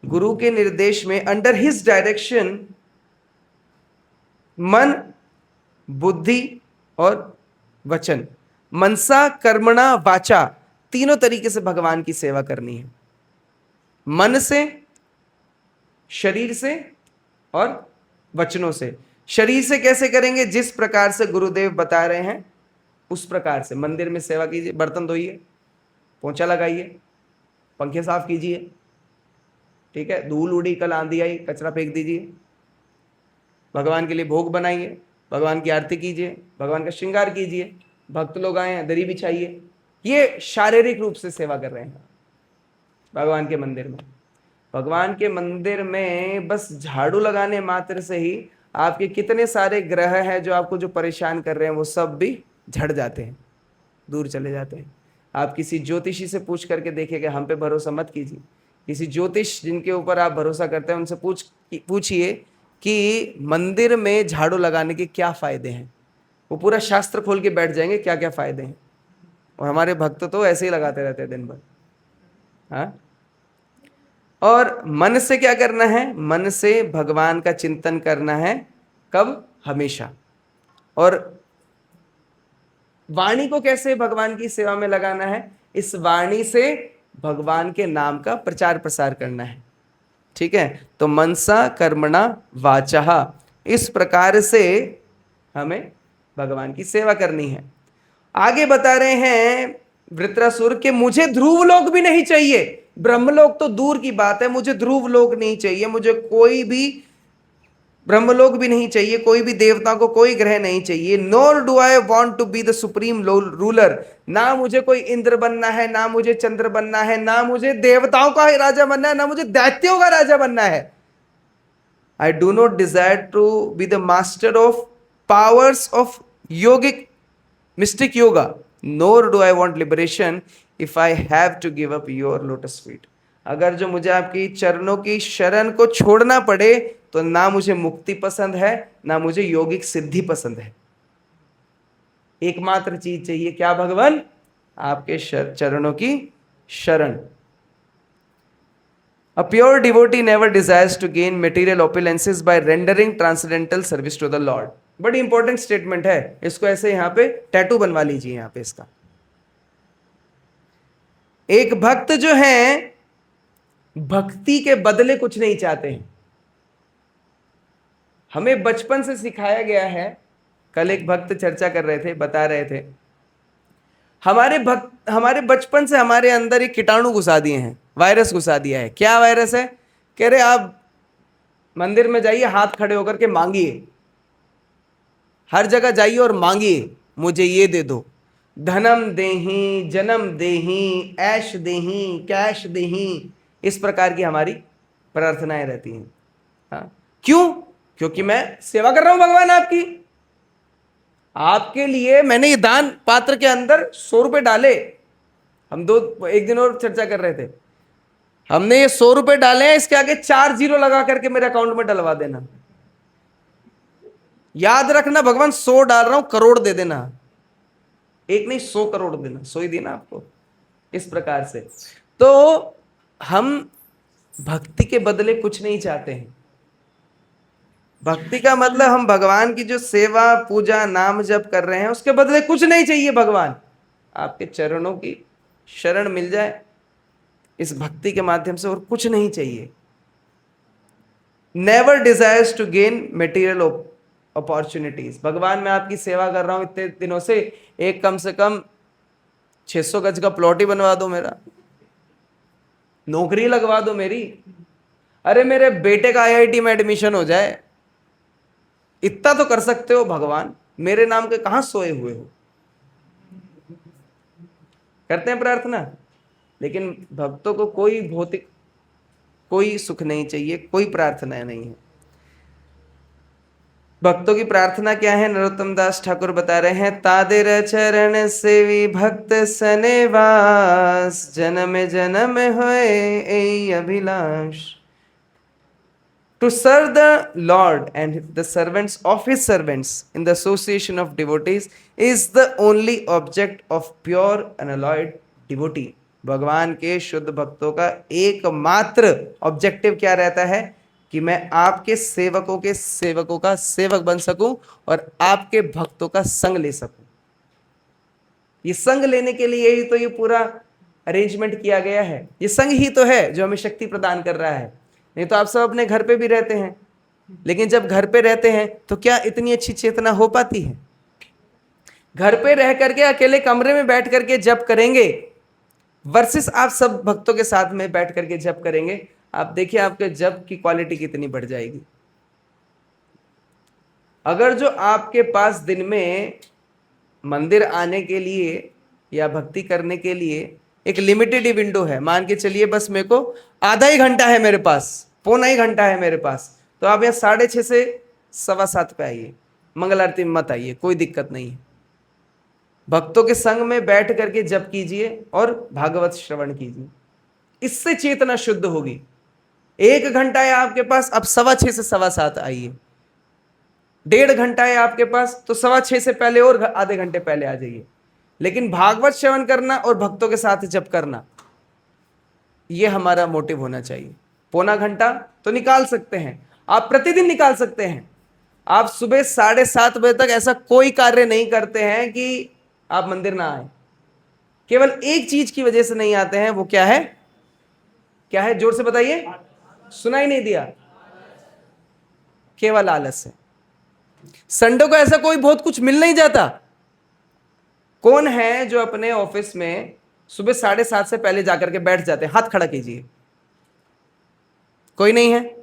गुरु के निर्देश में अंडर हिज डायरेक्शन मन, बुद्धि और वचन, मनसा कर्मणा वाचा, तीनों तरीके से भगवान की सेवा करनी है। मन से, शरीर से और वचनों से। शरीर से कैसे करेंगे? जिस प्रकार से गुरुदेव बता रहे हैं उस प्रकार से। मंदिर में सेवा कीजिए, बर्तन धोइए, पोंछा लगाइए, पंखे साफ कीजिए, ठीक है, धूल उड़ी, कल आंधी आई, कचरा फेंक दीजिए, भगवान के लिए भोग बनाइए, भगवान की आरती कीजिए, भगवान का श्रृंगार कीजिए, भक्त लोग आए हैं दरी बिछाइए। ये शारीरिक रूप से सेवा कर रहे हैं भगवान के मंदिर में। भगवान के मंदिर में बस झाड़ू लगाने मात्र से ही आपके कितने सारे ग्रह हैं जो आपको जो परेशान कर रहे हैं वो सब भी झड़ जाते हैं, दूर चले जाते हैं। आप किसी ज्योतिषी से पूछ करके देखिएगा, हम पे भरोसा मत कीजिए। किसी ज्योतिष जिनके ऊपर आप भरोसा करते हैं उनसे पूछिए कि मंदिर में झाड़ू लगाने के क्या फायदे हैं। वो पूरा शास्त्र खोल के बैठ जाएंगे क्या क्या फायदे हैं। और हमारे भक्त तो ऐसे ही लगाते रहते हैं दिन भर। हाँ, और मन से क्या करना है? मन से भगवान का चिंतन करना है। कब? हमेशा। और वाणी को कैसे भगवान की सेवा में लगाना है? इस वाणी से भगवान के नाम का प्रचार प्रसार करना है। ठीक है, तो मनसा कर्मणा वाचा, इस प्रकार से हमें भगवान की सेवा करनी है। आगे बता रहे हैं वृत्रासुर के मुझे ध्रुवलोक भी नहीं चाहिए, ब्रह्मलोक तो दूर की बात है, मुझे ध्रुवलोक नहीं चाहिए, मुझे कोई भी ब्रह्मलोक भी नहीं चाहिए, कोई भी देवता को कोई ग्रह नहीं चाहिए। Nor do I want to be the supreme ruler, ना मुझे कोई इंद्र बनना है, ना मुझे चंद्र बनना है, ना मुझे देवताओं का राजा बनना है, ना मुझे दैत्यों का राजा बनना है। I do not desire to be the master of powers of yogic mystic yoga, nor do I want liberation if I have to give up your lotus feet. अगर जो मुझे आपकी चरणों की शरण को छोड़ना पड़े तो ना मुझे मुक्ति पसंद है, ना मुझे योगिक सिद्धि पसंद है। एकमात्र चीज चाहिए, क्या भगवान? आपके चरणों की शरण। A pure devotee never desires to gain material opulences by rendering transcendental service to the Lord. बड़ी इंपॉर्टेंट स्टेटमेंट है, इसको ऐसे यहां पे टैटू बनवा लीजिए यहां पे इसका। एक भक्त जो है भक्ति के बदले कुछ नहीं चाहते हैं। हमें बचपन से सिखाया गया है, कल एक भक्त चर्चा कर रहे थे, बता रहे थे, हमारे बचपन से हमारे अंदर एक कीटाणु घुसा दिए हैं, वायरस घुसा दिया है। क्या वायरस है? कह रहे आप मंदिर में जाइए, हाथ खड़े होकर के मांगिए, हर जगह जाइए और मांगिए, मुझे ये दे दो, धनम देही, जन्म देही, ऐश देही, कैश देही, इस प्रकार की हमारी प्रार्थनाएं रहती हैं। हाँ, क्यों? क्योंकि मैं सेवा कर रहा हूं भगवान आपकी, आपके लिए मैंने ये दान पात्र के अंदर 100 रुपए डाले। हम एक दिन और चर्चा कर रहे थे, हमने ये 100 रुपए डाले हैं, इसके आगे 4 जीरो लगा करके मेरे अकाउंट में डलवा देना। याद रखना भगवान 100 डाल रहा हूं, करोड़ दे देना, एक नहीं 100 करोड़ देना, 100 ही देना आपको। इस प्रकार से तो हम भक्ति के बदले कुछ नहीं चाहते हैं। भक्ति का मतलब हम भगवान की जो सेवा, पूजा, नाम जप कर रहे हैं, उसके बदले कुछ नहीं चाहिए भगवान, आपके चरणों की शरण मिल जाए इस भक्ति के माध्यम से, और कुछ नहीं चाहिए। Never desires to gain material opportunities. भगवान मैं आपकी सेवा कर रहा हूं इतने दिनों से, एक कम से कम 600 गज का प्लॉट ही बनवा दो, मेरा नौकरी लगवा दो मेरी, अरे मेरे बेटे का IIT में एडमिशन हो जाए, इतना तो कर सकते हो भगवान, मेरे नाम के कहां सोए हुए हो। करते हैं प्रार्थना, लेकिन भक्तों को कोई भौतिक कोई सुख नहीं चाहिए, कोई प्रार्थना नहीं है। भक्तों की प्रार्थना क्या है? नरोत्तम दास ठाकुर बता रहे हैं, तादेर चरण सेवी भक्त सनेवास, जन्म जन्म होए एई Abhilash. To serve the Lord and the servants of His servants in the association of devotees is the only object of pure unalloyed devotee. भगवान के शुद्ध भक्तों का एकमात्र ऑब्जेक्टिव क्या रहता है? कि मैं आपके सेवकों के सेवकों का सेवक बन सकूं और आपके भक्तों का संग ले सकूं। ये संग लेने के लिए ही तो ये पूरा अरेंजमेंट किया गया है। ये संग ही तो है जो हमें शक्ति प्रदान कर रहा है। नहीं तो आप सब अपने घर पे भी रहते हैं, लेकिन जब घर पे रहते हैं तो क्या इतनी अच्छी चेतना हो पाती है? घर पे रह करके अकेले कमरे में बैठ करके जप करेंगे वर्सेस आप सब भक्तों के साथ में बैठ करके जप करेंगे, आप देखिए आपके जप की क्वालिटी कितनी बढ़ जाएगी। अगर जो आपके पास दिन में मंदिर आने के लिए या भक्ति करने के लिए एक लिमिटेड ही विंडो है, मान के चलिए बस मेरे को आधा ही घंटा है मेरे पास, पौना ही घंटा है मेरे पास, तो आप यहाँ 6:30 से 7:15 पे आइए, मंगल आरती में मत आइए, कोई दिक्कत नहीं है। भक्तों के संग में बैठ करके जप कीजिए और भागवत श्रवण कीजिए, इससे चेतना शुद्ध होगी। 1 घंटा है आपके पास, अब 6:15 से 7:15 आइए। 1.5 घंटा है आपके पास, तो 6:15 से पहले और आधे घंटे पहले आ जाइए। लेकिन भागवत श्रवण करना और भक्तों के साथ जप करना, यह हमारा मोटिव होना चाहिए। पौना घंटा तो निकाल सकते हैं, आप प्रतिदिन निकाल सकते हैं। आप सुबह 7:30 बजे तक ऐसा कोई कार्य नहीं करते हैं कि आप मंदिर ना आए। केवल एक चीज की वजह से नहीं आते हैं, वो क्या है? क्या है? जोर से बताइए, सुनाई नहीं दिया। केवल आलस है। संडे को ऐसा कोई बहुत कुछ मिल नहीं जाता। कौन है जो अपने ऑफिस में सुबह 7:30 से पहले जाकर के बैठ जाते हैं? हाथ खड़ा कीजिए। कोई नहीं है।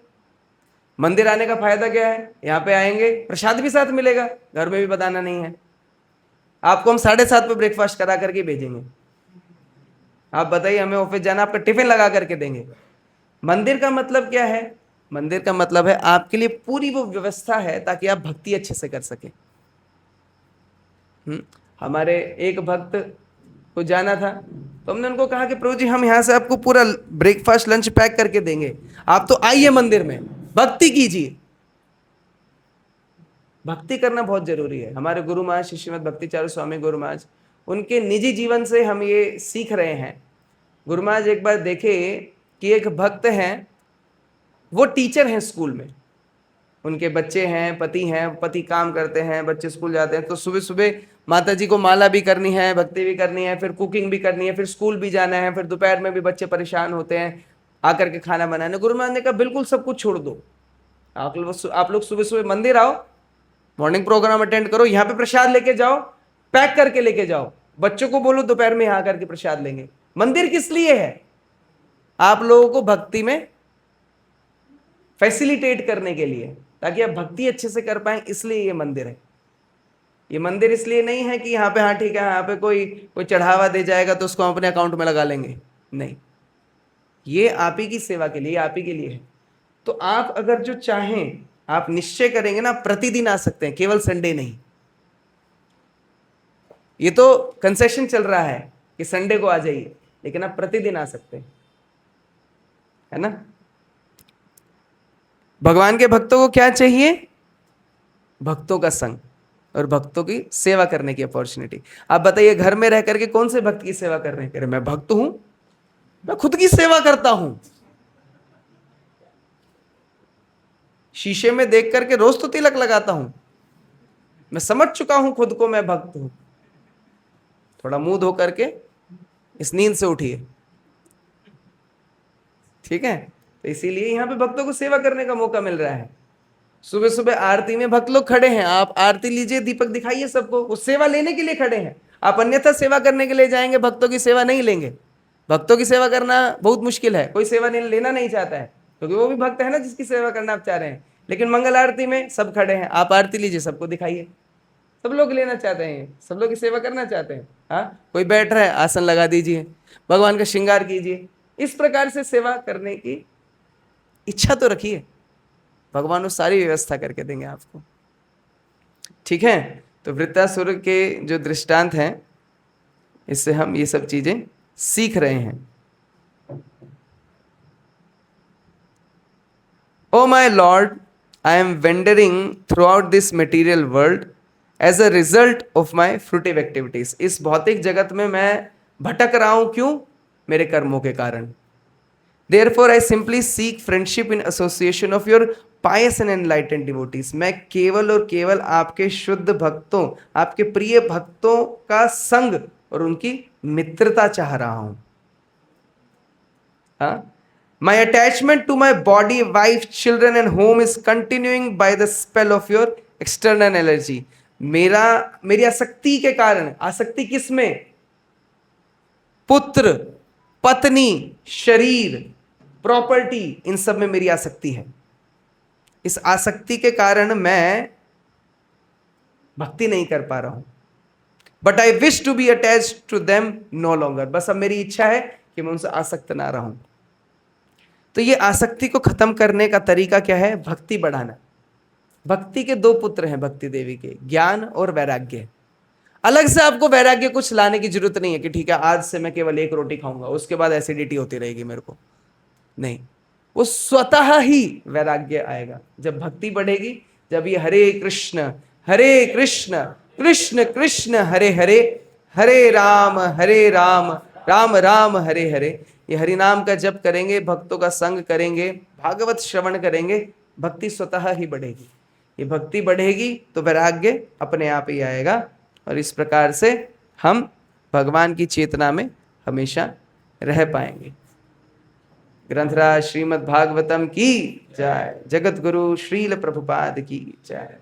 मंदिर आने का फायदा क्या है? यहां पे आएंगे, प्रसाद भी साथ मिलेगा, घर में भी बताना नहीं है। आपको हम 7:30 पे ब्रेकफास्ट करा करके भेजेंगे। आप बताइए, हमें ऑफिस जाना, आपका टिफिन लगा करके देंगे। मंदिर का मतलब क्या है? मंदिर का मतलब है आपके लिए पूरी वो व्यवस्था है ताकि आप भक्ति अच्छे से कर सकें। हमारे एक भक्त को जाना था, तो हमने उनको कहा कि प्रभु जी हम यहाँ से आपको पूरा ब्रेकफास्ट लंच पैक करके देंगे, आप तो आइए मंदिर में, भक्ति कीजिए। भक्ति करना बहुत जरूरी है। हमारे गुरु महाराज श्री श्रीमद् भक्तिचार्य स्वामी गुरु महाराज, उनके निजी जीवन से हम ये सीख रहे हैं। गुरु महाराज एक बार देखे कि एक भक्त हैं, वो टीचर हैं स्कूल में, उनके बच्चे हैं, पति काम करते हैं, बच्चे स्कूल जाते हैं, तो सुबह सुबह माता जी को माला भी करनी है, भक्ति भी करनी है, फिर कुकिंग भी करनी है, फिर स्कूल भी जाना है, फिर दोपहर में भी बच्चे परेशान होते हैं आकर के खाना बनाने। गुरु महाराज ने कहा बिल्कुल सब कुछ छोड़ दो, आप लोग सुबह सुबह मंदिर आओ, मॉर्निंग प्रोग्राम अटेंड करो, यहाँ पे प्रसाद लेके जाओ, पैक करके लेके जाओ, बच्चों को बोलो दोपहर में यहाँ करके प्रसाद लेंगे। मंदिर किस लिए है? आप लोगों को भक्ति में फैसिलिटेट करने के लिए, ताकि आप भक्ति अच्छे से कर पाए, इसलिए ये मंदिर है। ये मंदिर इसलिए नहीं है कि यहाँ पे हाँ ठीक है, यहाँ पे कोई चढ़ावा दे जाएगा तो उसको हम अपने अकाउंट में लगा लेंगे, नहीं, ये आप ही की सेवा के लिए, आप ही के लिए है। तो आप अगर जो चाहें, आप निश्चय करेंगे ना, प्रतिदिन आ सकते हैं, केवल संडे नहीं। ये तो कंसेशन चल रहा है कि संडे को आ जाइए, लेकिन आप प्रतिदिन आ सकते हैं, है ना। भगवान के भक्तों को क्या चाहिए? भक्तों का संग और भक्तों की सेवा करने की अपॉर्चुनिटी। आप बताइए, घर में रह करके कौन से भक्त की सेवा कर रहे हैं? मैं भक्त हूं, मैं खुद की सेवा करता हूं, शीशे में देख करके रोज तो तिलक लगाता हूं, मैं समझ चुका हूं खुद को मैं भक्त हूं। थोड़ा मुंह धो करके इस नींद से उठिए, ठीक है। तो इसीलिए यहां पे भक्तों को सेवा करने का मौका मिल रहा है। सुबह सुबह आरती में भक्त लोग खड़े हैं, आप आरती लीजिए, दीपक दिखाइए सबको, वो सेवा लेने के लिए खड़े हैं। आप अन्यथा सेवा करने के लिए जाएंगे, भक्तों की सेवा नहीं लेंगे। भक्तों की सेवा करना बहुत मुश्किल है, कोई सेवा लेना नहीं चाहता है, क्योंकि वो भी भक्त है ना जिसकी सेवा करना आप चाह रहे हैं। लेकिन मंगल आरती में सब खड़े हैं, आप आरती लीजिए, सबको दिखाइए, सब लोग लेना चाहते हैं, सब लोग की सेवा करना चाहते हैं। हाँ, कोई बैठ रहा है, आसन लगा दीजिए, भगवान का श्रृंगार कीजिए, इस प्रकार से सेवा करने की इच्छा तो रखिए, भगवान वो सारी व्यवस्था करके देंगे आपको, ठीक है। तो वृत्तासुर के जो दृष्टांत हैं, इससे हम ये सब चीजें सीख रहे हैं। O my lord, I am wandering throughout this material world as a result of my fruitive activities. इस भौतिक जगत में मैं भटक रहा हूं, क्यों? मेरे कर्मों के कारण। Therefore, I simply seek friendship in association of your pious and enlightened devotees. मैं केवल और केवल आपके शुद्ध भक्तों, आपके प्रिय भक्तों का संग और उनकी मित्रता चाह रहा हूं। My attachment to my body, wife, children and home is continuing by the spell of your external energy. मेरी आसक्ति के कारण, आसक्ति किसमें? पुत्र, पत्नी, शरीर, प्रॉपर्टी, इन सब में मेरी आसक्ति है। इस आसक्ति के कारण मैं भक्ति नहीं कर पा रहा हूं। But I wish to be attached to them no longer. बस अब मेरी इच्छा है कि मैं उनसे आसक्त ना रहूं। तो ये आसक्ति को खत्म करने का तरीका क्या है? भक्ति बढ़ाना। भक्ति के दो पुत्र हैं भक्ति देवी के, ज्ञान और वैराग्य। अलग से आपको वैराग्य कुछ लाने की जरूरत नहीं है कि ठीक है आज से मैं केवल एक रोटी खाऊंगा, उसके बाद एसिडिटी होती रहेगी मेरे को, नहीं। वो स्वतः ही वैराग्य आएगा जब भक्ति बढ़ेगी, जब ये हरे कृष्ण कृष्ण कृष्ण हरे हरे, हरे राम राम राम हरे हरे, ये हरि नाम का जप करेंगे, भक्तों का संग करेंगे, भागवत श्रवण करेंगे, भक्ति स्वतः ही बढ़ेगी। ये भक्ति बढ़ेगी तो वैराग्य अपने आप ही आएगा, और इस प्रकार से हम भगवान की चेतना में हमेशा रह पाएंगे। ग्रंथराज श्रीमद् भागवतम की जय। जगत गुरु श्रील प्रभुपाद की जय।